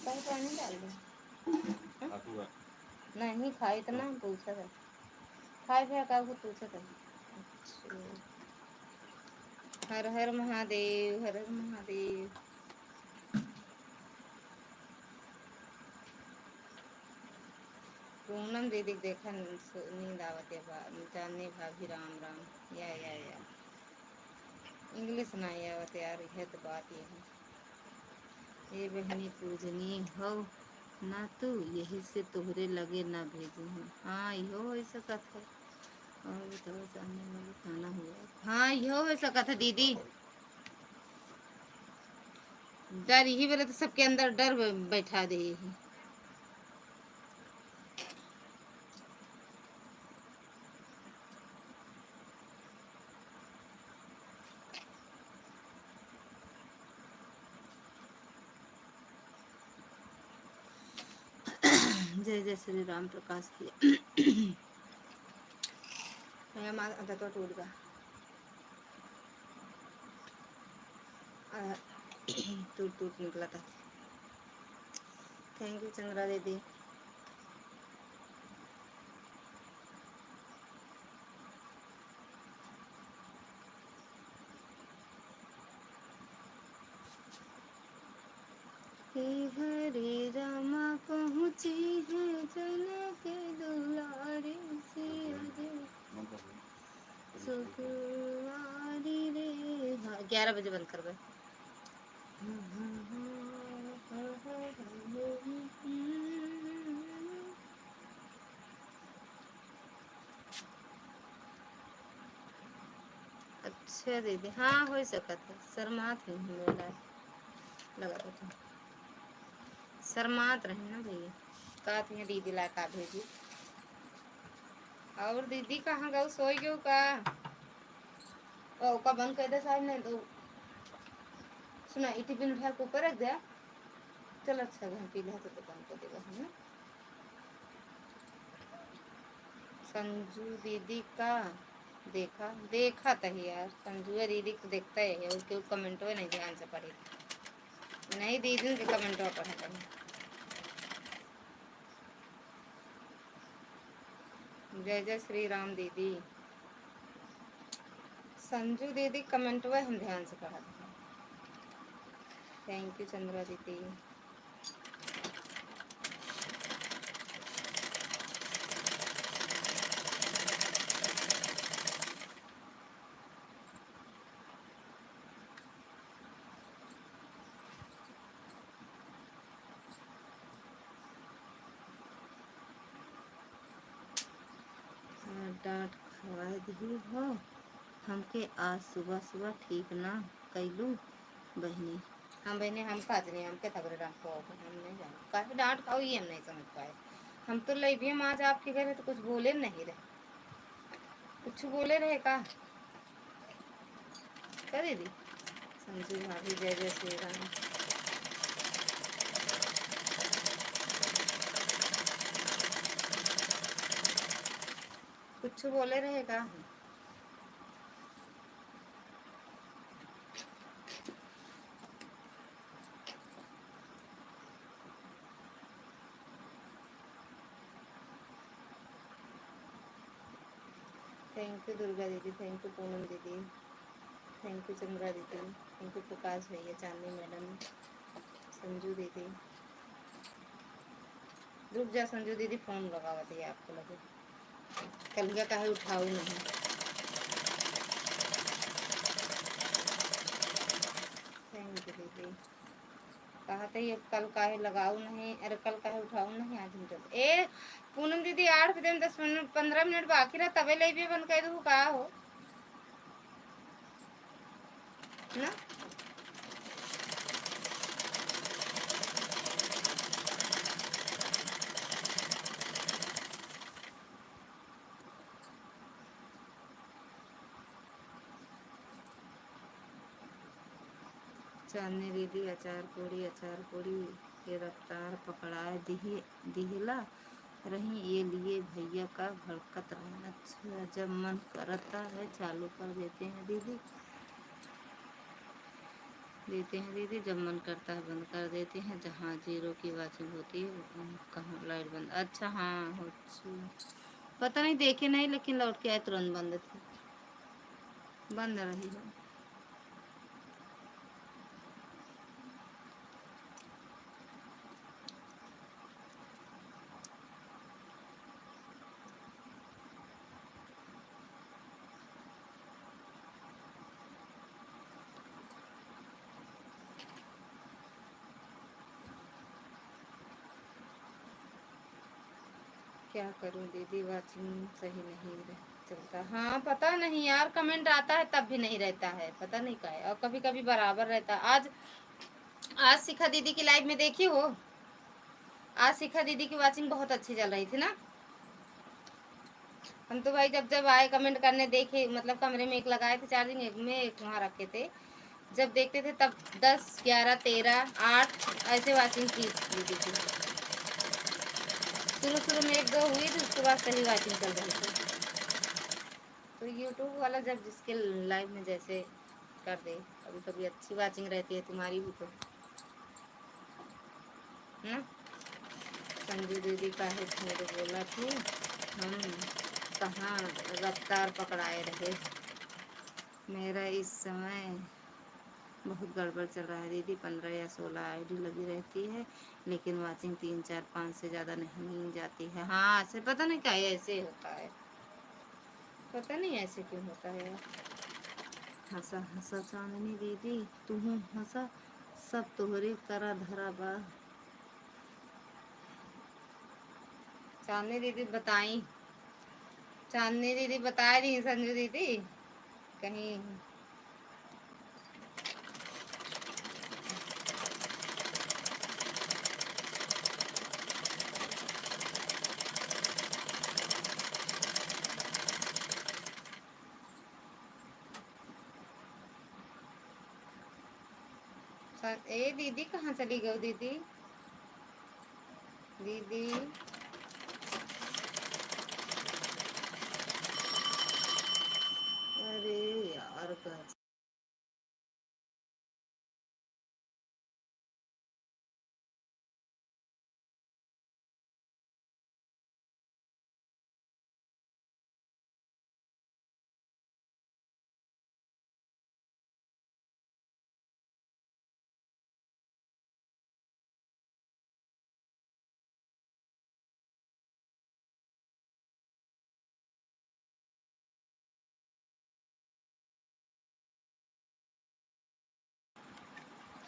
पानी डाल दो, नहीं खाई इतना पूछा था, खाए फिर का पूछा था। हर हर महादेव, हर हर महादेव। पूनम दीदी देखा नींद आवत है, जाननी भाभी राम राम। या इंग्लिश नहीं आवत यार, यह तो बात ये है। ये बहनी पूजनी हो ना तू, यही से तोहरे लगे ना भेजी हूँ। हाँ यो हो सकत है, और बताओ सामने वाले खाना हुआ, हाँ यो हो सकत है दीदी। डर यही बोले तो सबके अंदर डर बैठा दे है। जय जय श्री राम प्रकाश भैया। आधा तो टूट गया, टूट निकला था। थैंक यू चंद्रा दीदी। हरे रामा पहुँची है जनक दुलारे से, सुखवारी रे। 11 बजे बंद कर। अच्छा दीदी, हाँ हो सकता है, शर्मात है मेरा लगा था, शर्मात रहे ना भैया। कहती हैं दीदी ला का भेजी, और दीदी कहाँ गए, सोई गयो का? ओ का बंद कर दे साहब, नहीं तो सुना ई टिफिन उठा के ऊपर रख दिया। चल अच्छा घर पी लिया तो बंद कर देगा है ना। संजू दीदी का देखा था यार, संजू दीदी को देखता है और क्यों कमेंट नहीं ध्यान से पढ़े, नहीं दीदी के कमेंट पढ़ा था। जय जय श्री राम दीदी। संजू दीदी कमेंट हुआ हम ध्यान से पढ़ा दें। थैंक यू चंद्रा दीदी। डांट खवा दी हो हमके आज सुबह सुबह ठीक ना कैलू बहनी। हम बहनी हम खाते नहीं, हमके तगड़े डांट खाओ, हम नहीं जानते काहे डांट खाओ, ये हम नहीं समझ पाए। हम तो लई भी हम आज आपके घर है तो कुछ बोले नहीं रहे, कुछ बोले रहे का दीदी। संजू भाभी जय जय श्री राम। कुछ बोले रहे का? थैंक यू दुर्गा दीदी, थैंक यू पूनम दीदी, थैंक यू चंद्रा दीदी, थैंक यू प्रकाश भैया, चांदनी मैडम, संजू दीदी। रुक जा संजू दीदी, फोन लगावा दिया आपको लगे कल काहे उठाऊ नहीं। थैंक यू दीदी। कहा था ये कल काहे लगाऊ नहीं, अरे कल काहे उठाऊ नहीं, आज हम जब ए पूनम दीदी 8 बजे 10 मिनट 15 मिनट बाकी रहा तबे ले भी बंद कर दू का हो ना। चांदनी दीदी अचार पूड़ी के रफ्तार पकड़ाए दिहला रही ये लिए भैया का भड़कत रहना। अच्छा जब मन करता है चालू कर देते हैं दीदी, जब मन करता है बंद कर देते हैं। जहाँ जीरो की वाचिंग होती है कहाँ लाइट बंद। अच्छा हाँ हो पता नहीं देखे नहीं, लेकिन लौट के आए तुरंत बंद थी, बंद रही है। क्या करूं दीदी, वाचिंग सही नहीं चलता। हाँ पता नहीं यार, कमेंट आता है तब भी नहीं रहता है, पता नहीं क्या है, और कभी कभी बराबर रहता है। आज शिखा दीदी की लाइव में देखी हो, आज शिखा दीदी की वाचिंग बहुत अच्छी चल रही थी ना। हम तो भाई जब जब आए कमेंट करने देखे, मतलब कमरे में एक लगाए थे चार्जिंग, एक में एक वहाँ रखे थे, जब देखते थे तब 10 11 13 8 ऐसे वाचिंग की दीदी थी। शुरू में 1 2 हुई थी, उसके बाद सही वाचिंग चल रही थी। तो यूट्यूब वाला जब जिसके लाइव में जैसे कर दे, कभी कभी अच्छी वाचिंग रहती है, तुम्हारी भी तो ना। संजू दीदी का है मेरे बोला थी हम कहाँ रफ्तार पकड़ाए रहे। मेरा इस समय बहुत गड़बड़ चल रहा है दीदी, 15 या 16 आईडी लगी रहती है, लेकिन वाचिंग 3 4 5 से ज़्यादा नहीं जाती है। हाँ ऐसे पता नहीं क्या ऐसे होता है, पता नहीं ऐसे क्यों होता है यार। हंसा हंसा चांदनी दीदी तू हंसा, सब तोहरे करा धरा बा। चांदनी दीदी बताई, चांदनी दीदी बता रही संजू दीदी कहीं। ए दीदी कहाँ चली गई दीदी, दीदी अरे यार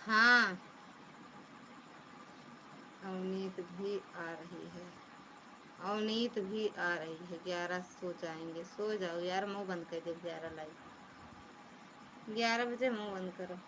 हाँ, अवनीत भी आ रही है। अवनीत भी आ रही है। 11 सो जाएंगे। सो जाओ यार, मुंह बंद कर दो। 11 लाइक, 11 बजे मुंह बंद करो।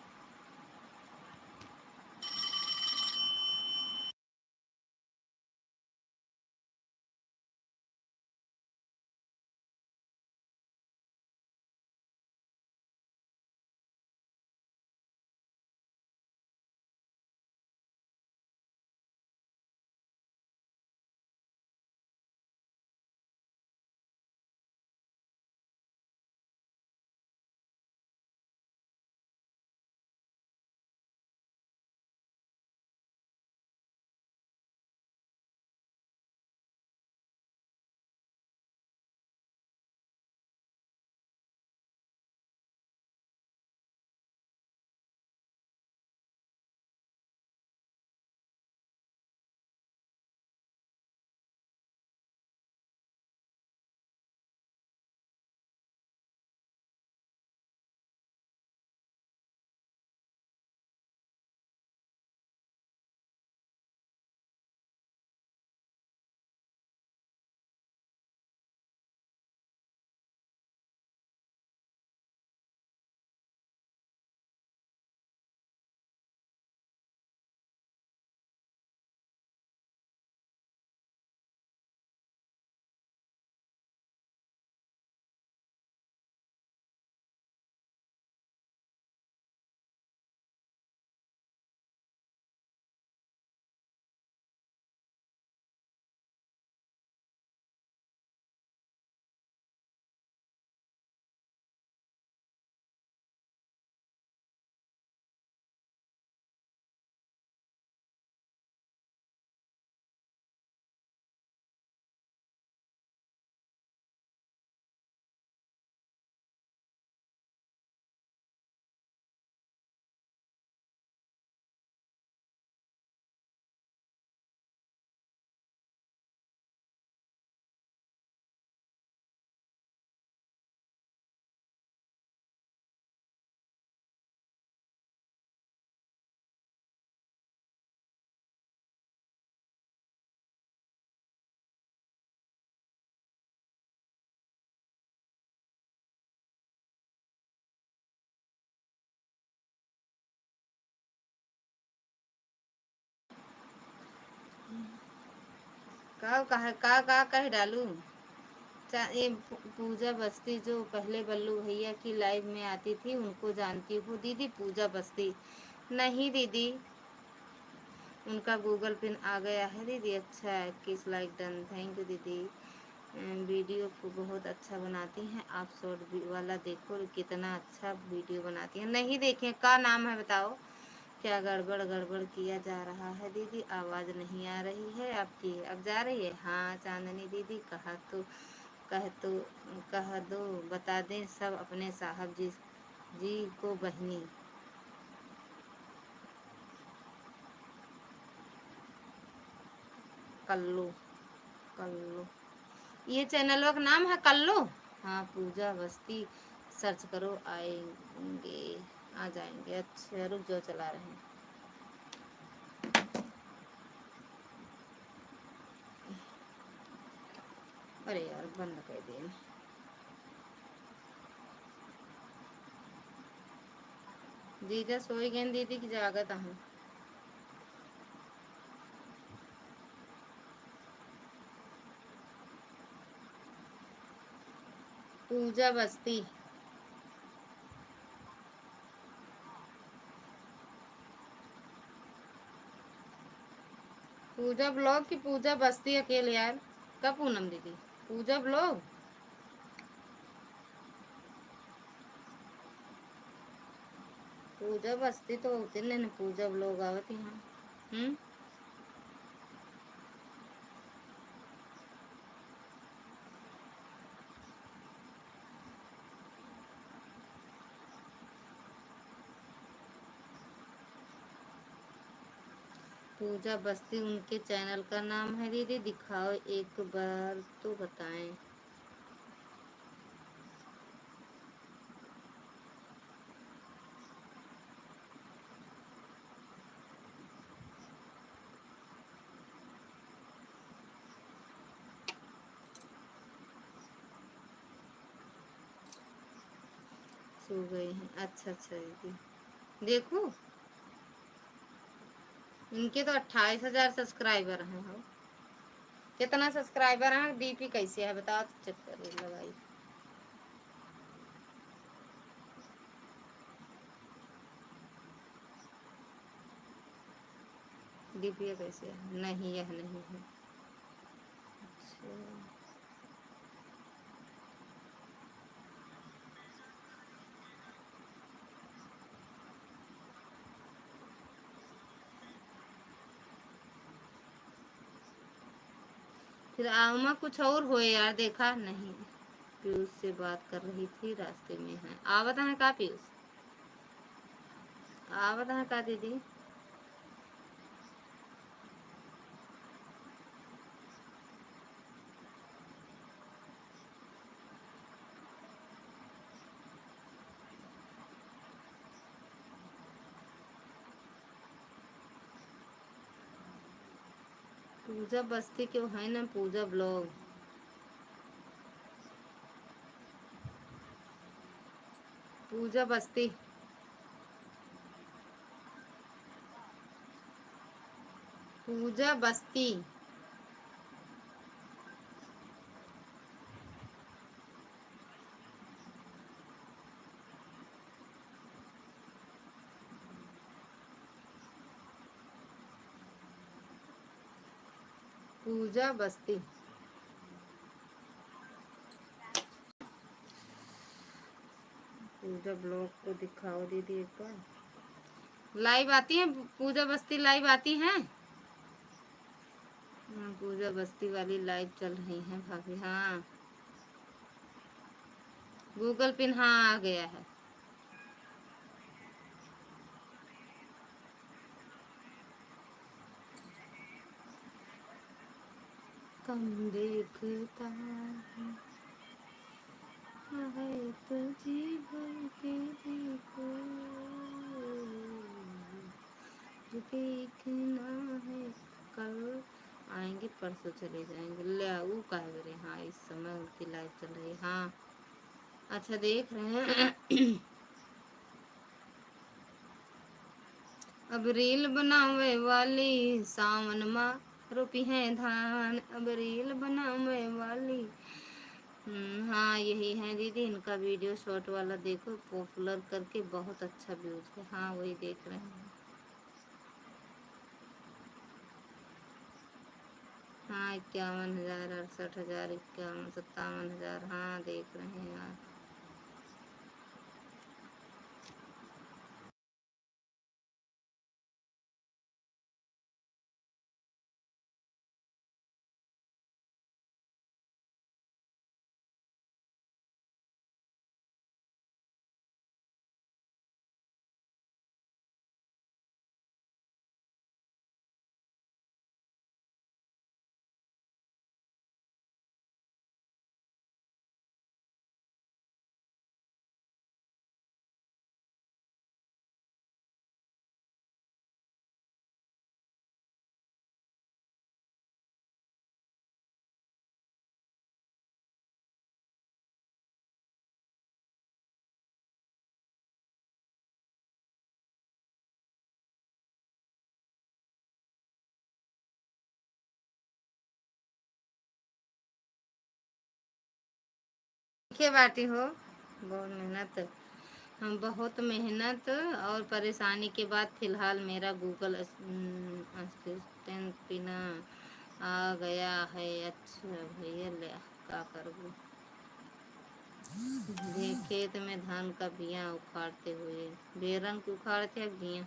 का कह डालू। ये पूजा बस्ती जो पहले बल्लू भैया की लाइव में आती थी, उनको जानती हो दीदी? पूजा बस्ती नहीं दीदी, उनका गूगल पिन आ गया है दीदी। अच्छा है, 21 लाइक डन, थैंक यू दीदी। वीडियो को बहुत अच्छा बनाती हैं आप। शॉर्ट वाला देखो, कितना अच्छा वीडियो बनाती हैं। नहीं देखें, का नाम है बताओ? क्या गड़बड़ गड़बड़ किया जा रहा है दीदी? आवाज़ नहीं आ रही है आपकी। अब जा रही है? हाँ चांदनी दीदी, कह कह दो, बता दें सब अपने साहब जी को बहनी। कल्लू, कल्लू, ये चैनल का नाम है कल्लू। हाँ, पूजा बस्ती सर्च करो, आएंगे, आ जाएंगे। अच्छा रुक जाओ, चला रहे हैं। अरे यार, बंद कर दिए। जीजा सोई गए दीदी की जागत हूँ। पूजा बस्ती, पूजा ब्लॉग की पूजा बस्ती अकेले यार। कब पूनम दीदी? पूजा ब्लॉग, पूजा बस्ती तो होती नहीं, पूजा ब्लॉग आवती। हाँ। पूजा बस्ती उनके चैनल का नाम है दीदी। दिखाओ एक बार तो बताएं। सो गई हैं। अच्छा अच्छा दीदी देखो, इनके तो 28,000 सब्सक्राइबर हैं। हो कितना सब्सक्राइबर हैं दीपी, कैसे है बताओ तो चेक कर लगाई। डीपी कैसे है? नहीं यह नहीं है। अच्छा फिर आमा कुछ और हुए यार, देखा नहीं। पीयूष से बात कर रही थी, रास्ते में है। आवत है का पीयूष? आवत है का दीदी? पूजा बस्ती क्यों है ना, पूजा ब्लॉग। पूजा बस्ती। पूजा बस्ती। पूजा बस्ती। पूजा ब्लॉग को दिखाओ दीदी एक बार। लाइव आती है पूजा बस्ती, लाइव आती हैं। पूजा बस्ती वाली लाइव चल रही हैं भाभी। हाँ गूगल पिन हाँ आ गया है। कम देखता है तो जी भर के देखो, जो देखना है कल आएंगे परसों चले जाएंगे। ले वो कह रहे हाँ इस समय उनकी लाइव चल रही है। हाँ अच्छा देख रहे हैं। अब रील बनावे वाली सावन माँ रोपी है धान। अब रील बनावे वाली हाँ यही है दीदी, इनका वीडियो शॉर्ट वाला देखो, पॉपुलर करके बहुत अच्छा व्यूज है। हाँ वही देख रहे हैं। हाँ 51,000, 68,000, 51, 57,000। हाँ देख रहे हैं यार। के बाटी हो बहुत मेहनत, हम बहुत मेहनत और परेशानी के बाद फिलहाल मेरा गूगल असिस्टेंट बिना आ गया है। अच्छा भैया ले क्या करूँ। खेत में धान का बिया उखाड़ते हुए, बेरन को उखाड़ते बिया।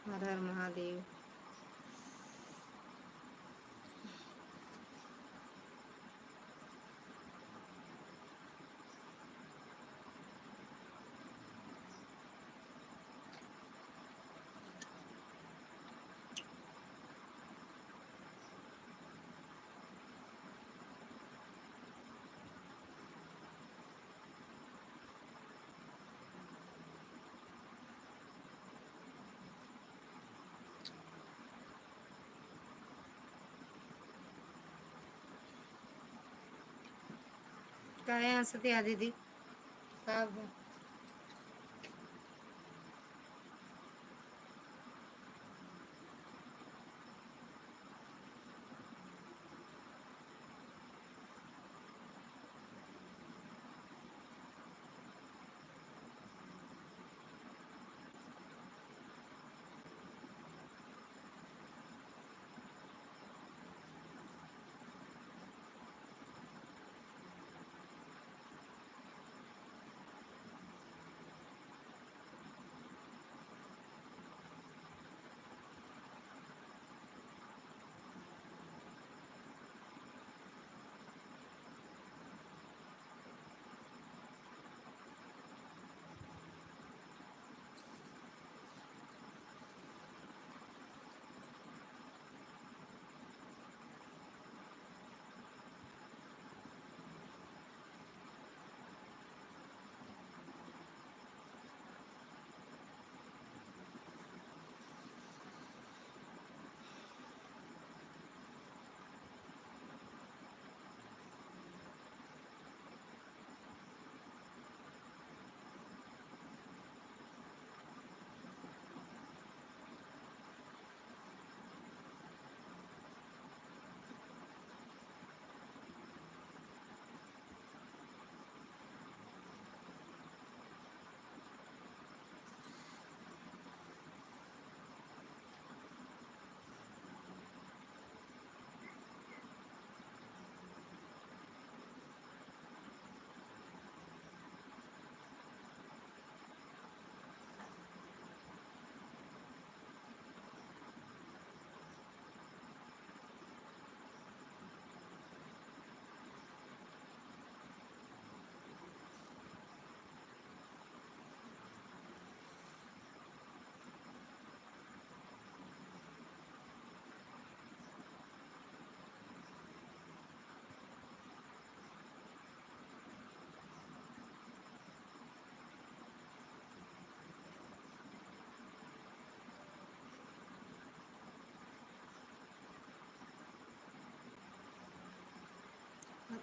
हर हर महादेव। काय हंसती आ दीदी कब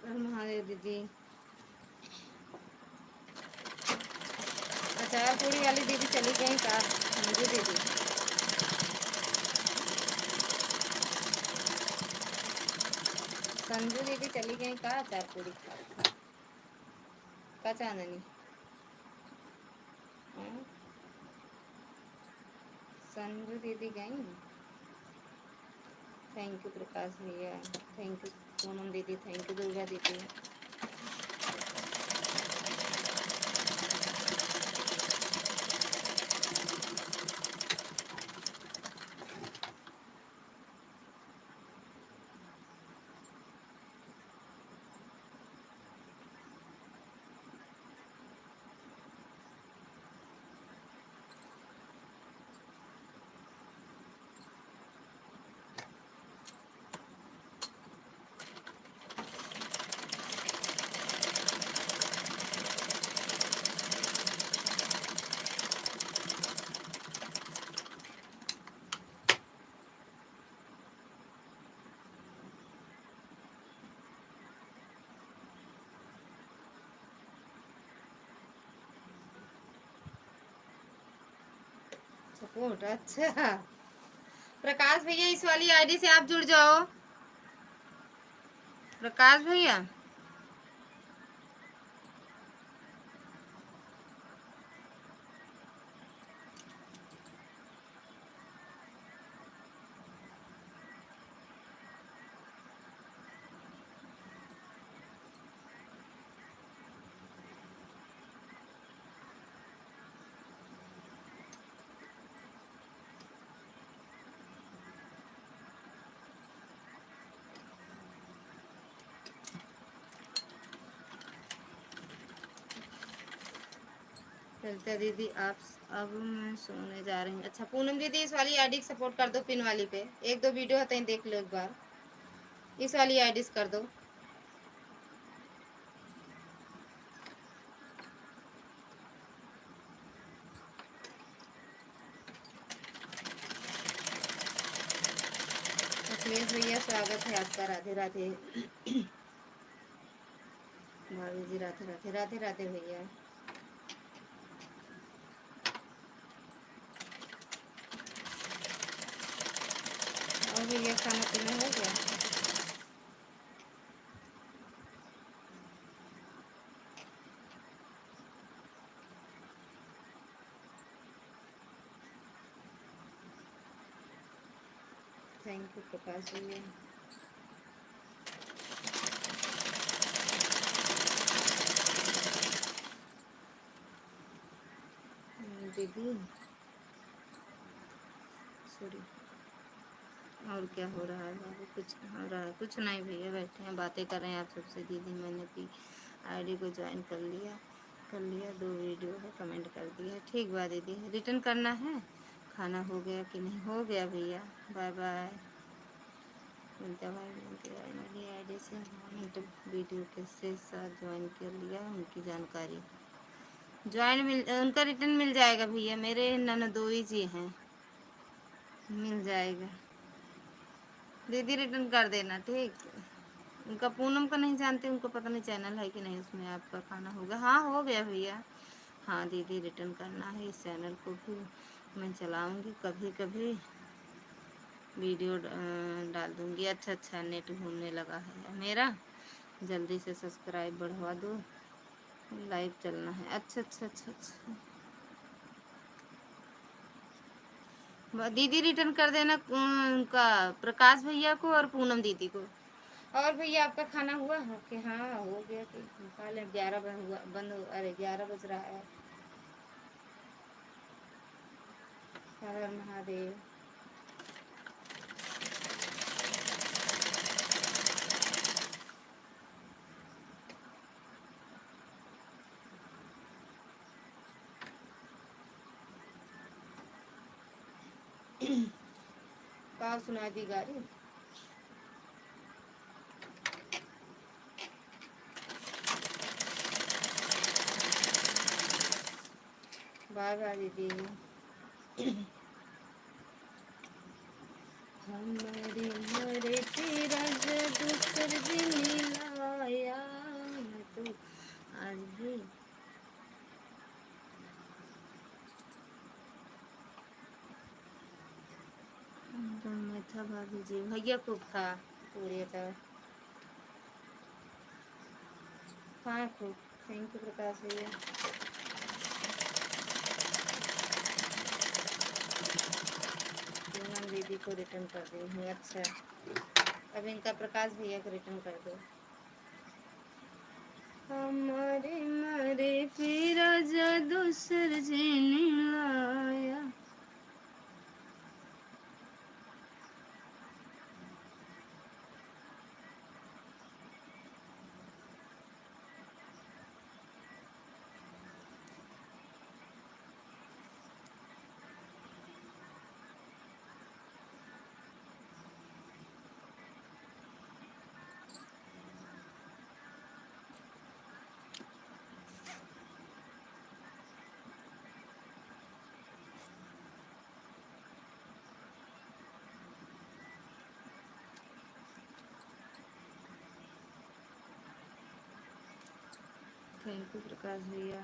महादेव दीदी अचार पूरी वाली दीदी चली गई का मुझे दीदी संजू दीदी चली गई का अचार पूरी का चांदनी संजू दीदी गई थैंक यू प्रकाश भैया थैंक यू सोनम दीदी थैंक यू दुर्गा दीदी सपोर्ट अच्छा प्रकाश भैया इस वाली आईडी से आप जुड़ जाओ प्रकाश भैया चलते दीदी आप अब मैं सोने जा रही हूँ अच्छा पूनम दीदी इस वाली आईडी सपोर्ट कर दो पिन वाली पे एक दो वीडियो होते हैं देख लो एक बार इस वाली आईडी कर दो अखिलेश भैया स्वागत है आपका राधे राधे भाभी जी राधे राधे राधे राधे भैया। और भैया खाना पीना हो गया? थैंक यू प्रकाश भैया। दीदी सॉरी। और क्या हो रहा है बाबू? कुछ हो रहा है? कुछ नहीं भैया, बैठे हैं बातें कर रहे हैं आप सबसे। दीदी मैंने भी आईडी को ज्वाइन कर लिया 2 वीडियो है, कमेंट कर दिया। ठीक बात दीदी, रिटर्न करना है। खाना हो गया कि नहीं? हो गया भैया, बाय बाय। मिलता भाई मेरी आईडी से कमेंट वीडियो के साथ ज्वाइन कर लिया, उनकी जानकारी उनका रिटर्न मिल जाएगा भैया। मेरे ननदोई जी हैं, मिल जाएगा। दीदी रिटर्न कर देना ठीक। उनका पूनम का नहीं जानते, उनको पता नहीं चैनल है कि नहीं, उसमें आपका खाना होगा। हाँ हो गया भैया। हाँ दीदी रिटर्न करना है। इस चैनल को भी मैं चलाऊंगी, कभी कभी वीडियो डाल दूंगी। अच्छा नेट घूमने लगा है मेरा, जल्दी से सब्सक्राइब बढ़वा दो, लाइव चलना है। अच्छा। दीदी रिटर्न कर देना उनका, प्रकाश भैया को और पूनम दीदी को। और भैया आपका खाना हुआ है कि? हाँ हो गया कि खा लें। 11 बंद अरे 11 बज रहा है। हर हर महादेव। का सुना दी गाड़ी। बाय बाय दीदी। हमारे मरे तेरा दूसर दिन लाया, मैं तो आज भी में था। भाभी जी भैया खूब खा पूरी था, खाए खूब। थैंक यू प्रकाश भैया। पूनम दीदी को रिटर्न कर दी हूँ। अच्छा, अब इनका प्रकाश भैया को रिटर्न कर दो। हमारे मरे फिर दूसर जीने लाया। थैंक यू प्रकाश भैया।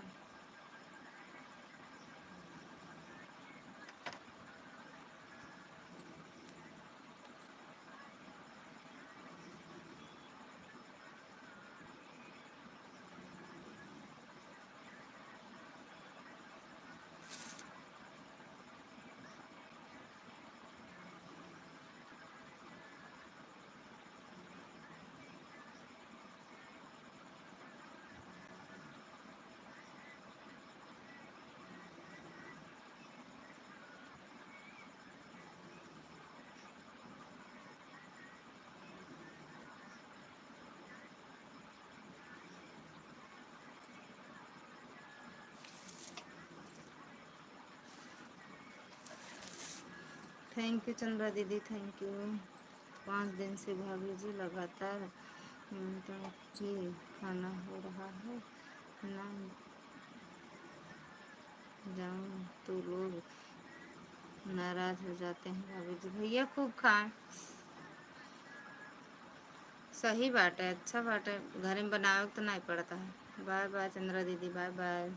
थैंक यू चंद्रा दीदी, थैंक यू। 5 दिन से भाभी जी लगातार निमंत्रण ही खाना हो रहा है, ना जाऊं तो लोग नाराज हो जाते हैं। भाभी जी भैया खूब खाएं, सही बात है, अच्छा बात है, घर में बनाओ तो नहीं पड़ता है। बाय बाय चंद्रा दीदी, बाय बाय।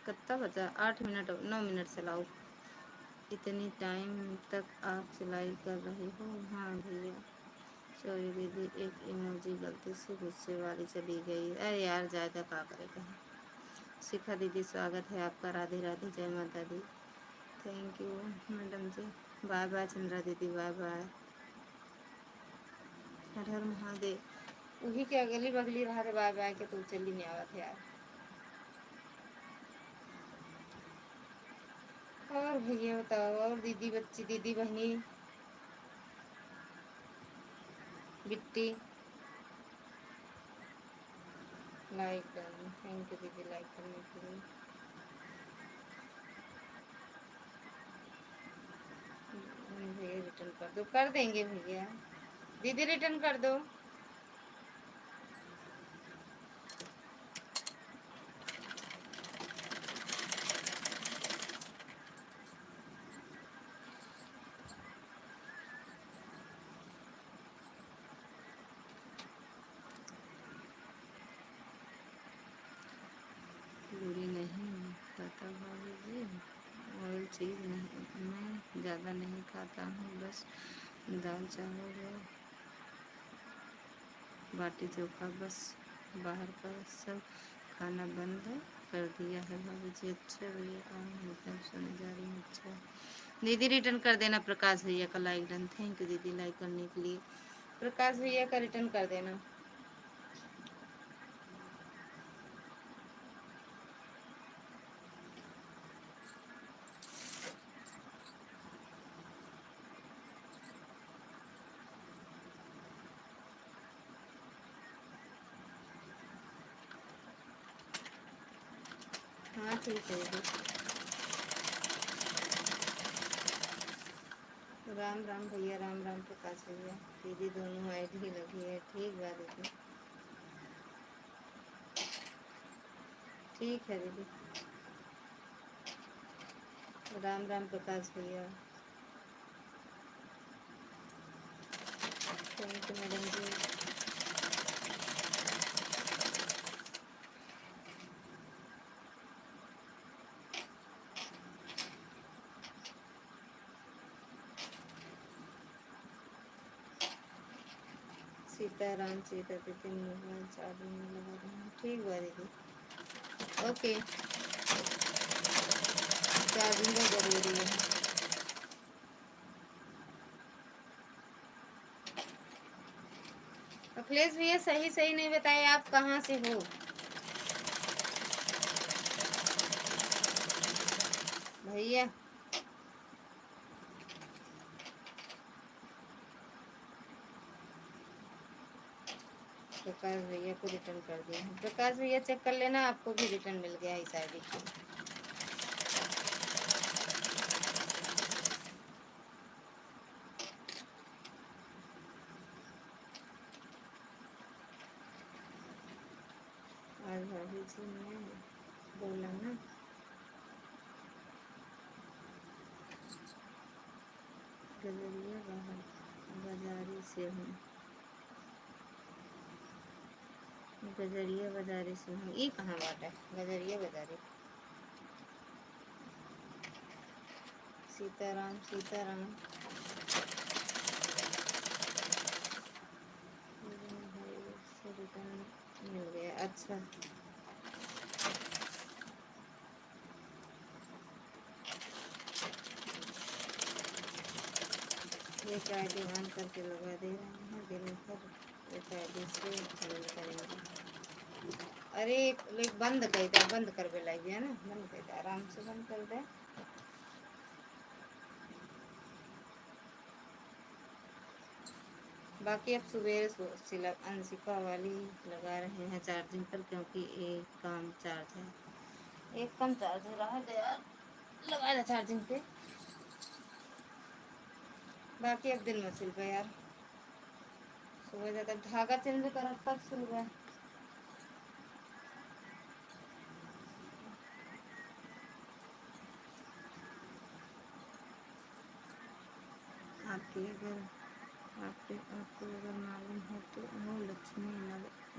कितना बचा? 8 मिनट, 9 मिनट चलाओ। इतनी टाइम तक आप सिलाई कर रहे हो? हाँ भैया। सॉरी दीदी, एक इमोजी गलती से गुस्से वाली चली गई। अरे यार ज़्यादा क्या करेगा। शिखा दीदी स्वागत है आपका, राधे राधे, जय माता दी। Thank you madam ji. Bye bye Chandra दीदी, बाय बाय। हर हर महादेव। वही के अगली बगली रहा थे बाय बाय के, तो चली नहीं आवत यार। और भैया बताओ, और दीदी बच्ची, दीदी बहनी, बिट्टी। लाइक कर, थैंक यू दीदी लाइक करने के लिए। भैया रिटर्न कर दो, कर देंगे भैया। दीदी रिटर्न कर दो। पूरी नहीं पता भाभी जी, ऑयल चीज़ नहीं, मैं ज़्यादा नहीं खाता हूँ, बस दाल चावल और बाटी चोखा, बस बाहर का सब खाना बंद कर दिया है भाभी जी। अच्छा भैया, मतलब सुने जा रही हूँ। अच्छा दीदी रिटर्न कर देना प्रकाश भैया का लाइक डन। थैंक यू दीदी लाइक करने के लिए। प्रकाश भैया का रिटर्न कर देना। हाँ ठीक है दीदी। राम राम भैया, राम राम प्रकाश भैया। दीदी दोनों आईडी लगी है, ठीक बा दीदी, ठीक है दीदी। राम राम प्रकाश भैया, थैंक यू मैडम जी। सीताराम सीता दीदी मोबाइल चार्जिंग में लगा रहे हैं, ठीक बा दीदी, ओके। चार्जिंग तो जरूरी है। अखिलेश भैया सही सही नहीं बताए, आप कहाँ से हो? भैया प्रकाश भैया को रिटर्न कर दिया। प्रकाश भैया चेक कर लेना, आपको भी रिटर्न मिल गया इस आईडी को। आज भाभी जी ने बोला ना, गजरिया बाजारी से हूँ, गजरिया बाजारी से हूँ। ये कहाँ बात है गजरिया बाजारी? सीताराम सीताराम। भाई से रिटर्न मिल गया, अच्छा। एक आईडी ऑन करके लगा दे रहे हैं, दिन भर एक आईडी से फोन करेंगे। अरे एक बंद कर दे, बंद कर बे लाइव है ना, बंद कर दे, आराम से बंद कर दे। बाकी अब सुबह अंशिका वाली लगा रहे हैं चार्जिंग पर, क्योंकि एक काम चार्ज है, एक कम चार्ज हो रहा है यार, लगा दे चार्जिंग पे। बाकी अब दिन में सिल पे यार, सुबह ज़्यादा धागा चेंज कर तब सिल गया। आपके अगर आपको अगर मालूम हो तो वो लक्ष्मी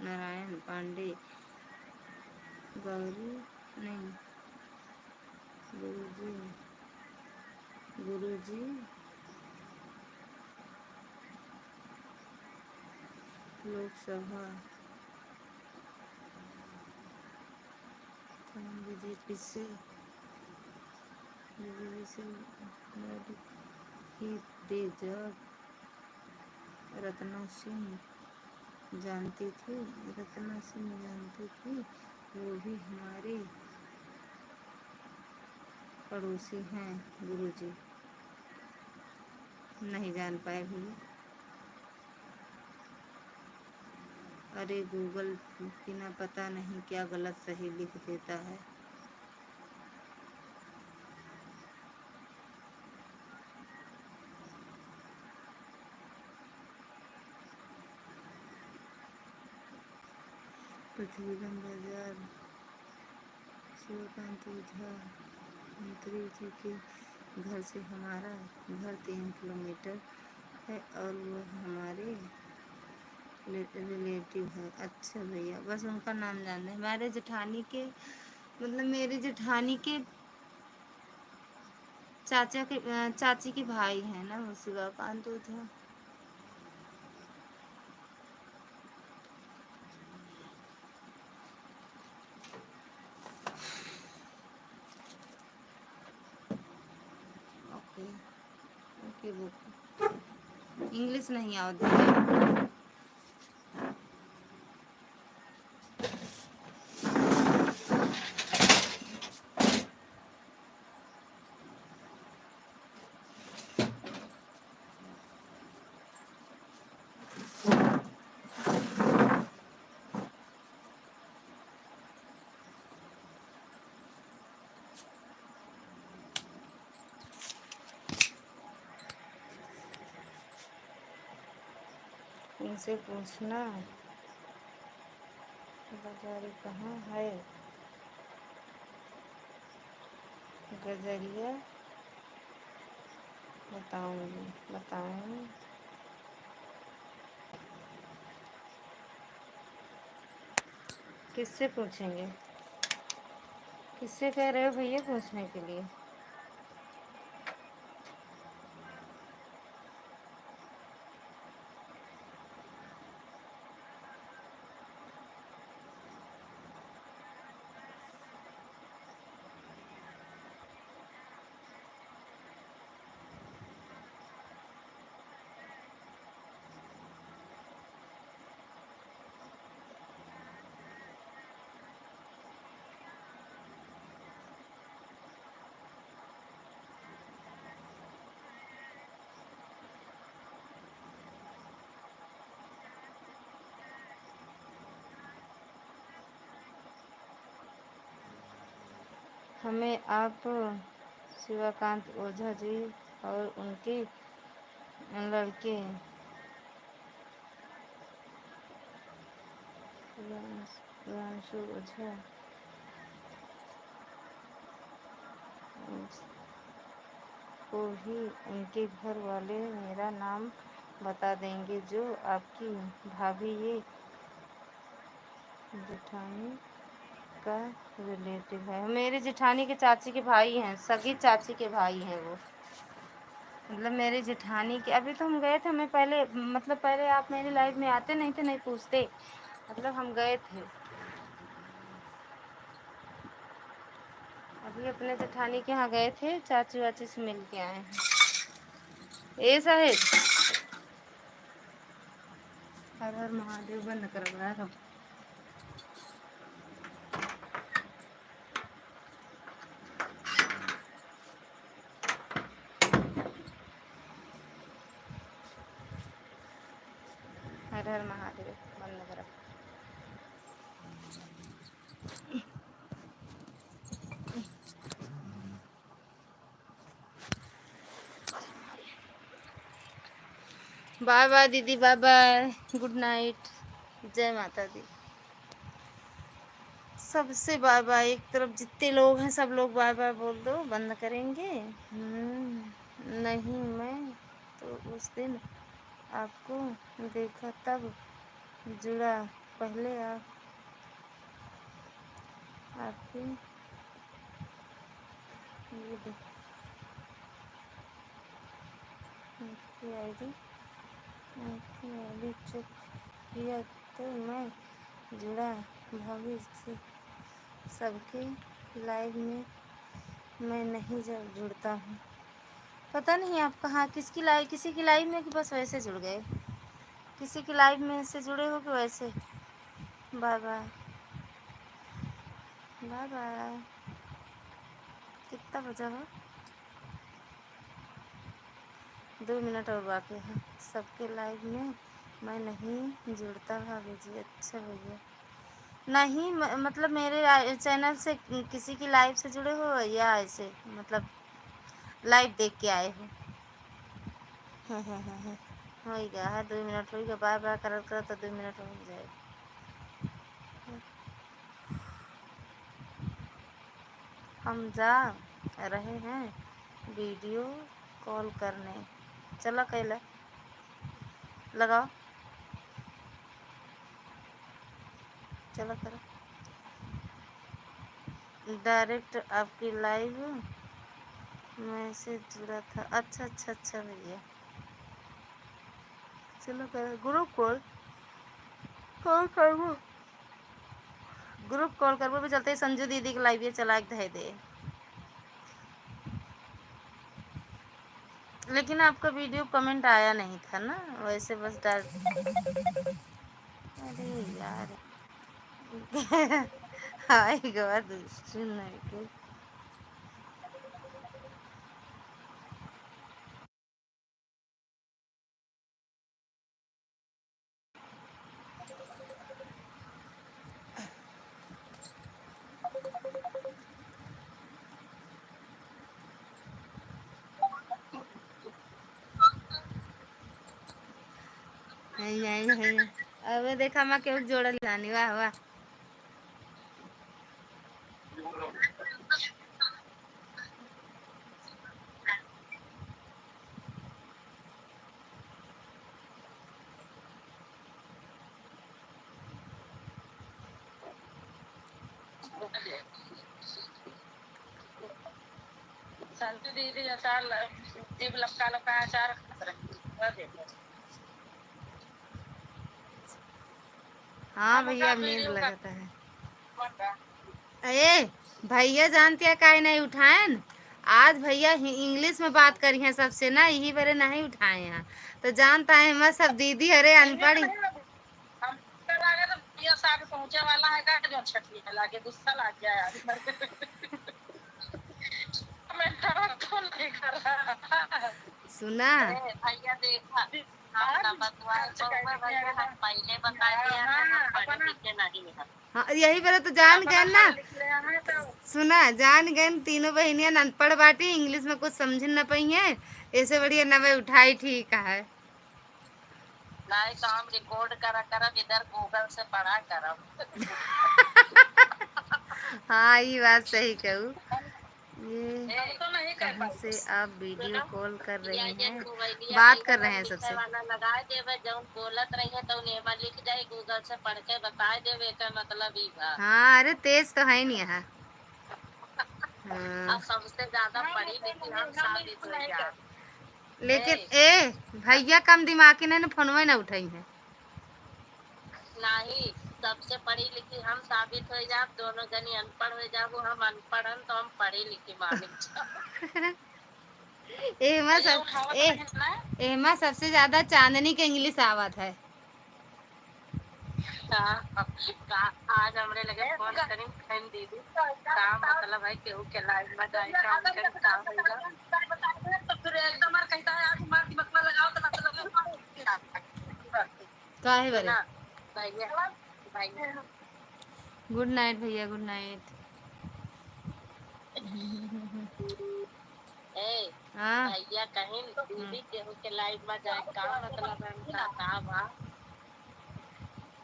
नारायण पांडे गौरी नहीं गुरुजी लोकसभा बीजेपी से ही तेजब रत्ना सिंह जानती थी वो भी हमारे पड़ोसी हैं गुरुजी। नहीं जान पाए भैया। अरे गूगल बिना पता नहीं क्या गलत सही लिख देता है। पृथ्वीगंज बाजार शिवकांत ओझा मंत्री जी के घर से हमारा घर 3 किलोमीटर है और वो हमारे रिलेटिव है। अच्छा भैया, बस उनका नाम जानना है। हमारे जेठानी के मतलब मेरे जेठानी के चाची के भाई हैं ना वो शिवकांत ओझा। ओके ओके बुक इंग्लिश नहीं आती। इनसे पूछना बाजारी कहाँ है। गजरिया बताऊँ। किससे पूछेंगे? किससे कह रहे हो भैया पूछने के लिए? हमें आप शिवकांत ओझा जी और उनके लड़के रांशु ओझा को ही उनके घर वाले मेरा नाम बता देंगे। जो आपकी भाभी ये जेठानी का रिलेटिव है। मेरे जेठानी के चाची के भाई हैं, सगी चाची के भाई हैं वो। मतलब मेरे जेठानी के अभी तो हम गए थे। हमें पहले मतलब पहले आप मेरी लाइफ में आते नहीं थे, नहीं पूछते। मतलब हम गए थे अभी अपने जेठानी के यहाँ गए थे, चाची वाची से मिल के आए हैं। ए साहेब हर हर महादेव बंद करवा रहा। हर हर महादेव बंद कर। बाय बाय दीदी, बाय बाय, गुड नाइट, जय माता दी। सबसे बाय बाय। एक तरफ जितने लोग हैं सब लोग बाय बाय बोल दो। बंद करेंगे। नहीं मैं तो उस दिन आपको देखा तब जुड़ा, पहले आपकी ये आपकी आईडी चेक किया तो मैं जुड़ा, भविष्य से सबके लाइव में मैं नहीं जुड़ता हूँ। पता नहीं आप कहाँ किसकी लाइव, किसी की लाइव में कि बस वैसे जुड़ गए, किसी की लाइव में से जुड़े हो कि वैसे। Bye bye bye bye. कितना बजा हुआ? 2 मिनट और बाकी है। सबके लाइव में मैं नहीं जुड़ता भाभी जी। अच्छा भैया, नहीं मतलब मेरे चैनल से किसी की लाइव से जुड़े हो या ऐसे मतलब लाइव देख के आए हो? हो गया है 2 मिनट हो गया। बाय बाय कर तो 2 मिनट हो जाए। हम जा रहे हैं वीडियो कॉल करने। चलो कैला लगाओ, चलो करो। डायरेक्ट आपकी लाइव में से जुड़ा था। अच्छा अच्छा अच्छा भैया, चलो करो ग्रुप कॉल। कॉल करबो, ग्रुप कॉल करबो भी चलते। संजू दीदी के लाइव ये चला के दे। लेकिन आपका वीडियो कमेंट आया नहीं था ना, वैसे बस डाल। अरे यार आएगा दूसरी नहीं। नहीं अब देखा मैं क्यों जोड़ल जानी। वाह वाह। संजू दीदी अचार जीभ लपका लपका अचार खात रही। हाँ भैया, अब नींद लगता है। अरे भैया जानते हैं काहे नहीं उठाए न? आज भैया इंग्लिश में बात करी है सबसे ना, यही बारे नहीं उठाए हैं। तो जानता है मैं सब दीदी अरे अनपढ़। हम लागे तो भैया साथ पहुंचे वाला है का जो छटनी लागे गुस्सा लग गया यार। मैं तो नहीं कर रहा। सुना भैया देखा हम बतवा तो भैया हम पहले बता दिया था हम पढ़े लिखे नहीं है। हाँ यही बारे तो जान गए ना। सुना जान गए तीनों बहनियां अनपढ़ बाटी, इंग्लिश में कुछ समझ न पाई है। ऐसे बढ़िया नवे उठाई ठीक है। नहीं तो हम रिकॉर्ड करा करब इधर गूगल से पढ़ा करब। हाँ ये बात सही कहूँ। ये तो नहीं कर कहाँ से आप वीडियो कॉल कर रहे हैं? पाएंगे। बात कर रहे हैं सबसे। वाला लगा देवे जौन बोलत रही है तो नेमा लिख जाए गूगल से पढ़ के बता देवे का मतलब ही बा। हाँ अरे तेज तो है नहीं यहाँ। हाँ। अब सबसे ज्यादा पढ़ी लिखी हम साबित हो जा। लेकिन ए भैया कम दिमाग के नहीं फोनवा ना उठाई है। नहीं सबसे पढ़ी लिखी हम साबित हो जाब। दोनों जनी अनपढ़ हो जाबो। हम अनपढ़ हन तो हम पढ़ी लिखी मानिक। एमा सबसे ज्यादा चांदनी के इंग्लिश आवत है। आज हमरे लगे फोन करी बहन दीदी का मतलब है केहू के लाइव में जाए काम कर काम होगा तो फिर एकदम कहता है आज मार दिमाग में लगाओ तो मतलब काहे बारे? ना भैया भैया गुड नाइट भैया, गुड नाइट। ए हाँ भैया कहीं दीदी केहू के लाइव में जाए का मतलब है उनका का बा।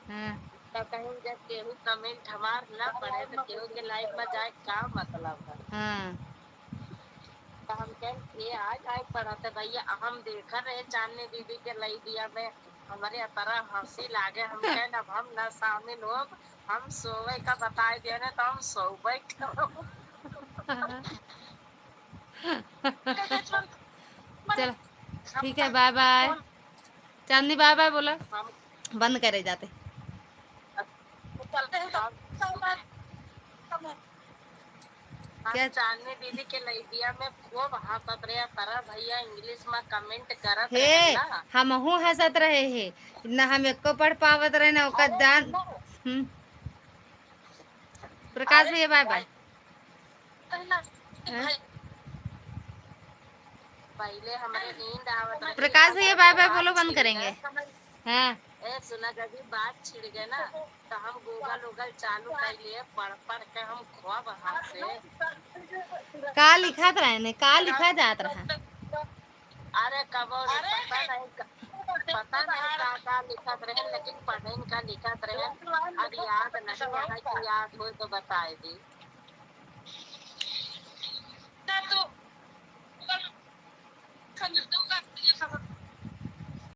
हाँ तो कहीं जब केहू कमेंट हमार ना पढ़े तो केहू के लाइव में जाए का मतलब है। हाँ तो हम कह कमेंट किए आज आज पढ़ते भैया हम देख रहे चांदनी दीदी के लई दिया में हमारे तरह हंसी लागे हम कहें अब हम न शामिल हो हम सोवे का बताए दे रहे तो हम सोवे चलो ठीक है, बाय बाय। चांदनी बाय बाय बोला, हम बंद करे जाते। चलते हैं क्या? चांदनी दीदी के लई दिया में खूब हंसत रहे तरह भैया इंग्लिश में कमेंट करत हे रहे ना हमहू हंसत रहे हे, ना हम एको पढ़ पावत रहे ना ओकर जान। प्रकाश भैया बाय बाय। हैं? पहले हमारे नींद आवत रही प्रकाश भैया बाय बाय बोलो, बंद करेंगे। हाँ ए सुना जब बात छिड़ गए ना तो हम गूगल उगल चालू कर लिए पढ़ पढ़ के हम खूब हंसे का लिखत रहे ने, का लिखा जात रहा? अरे कब पता नहीं का लिखत रहे लेकिन पढ़े का लिखत रहे अब याद नहीं है कि याद हो तो बताए दी तो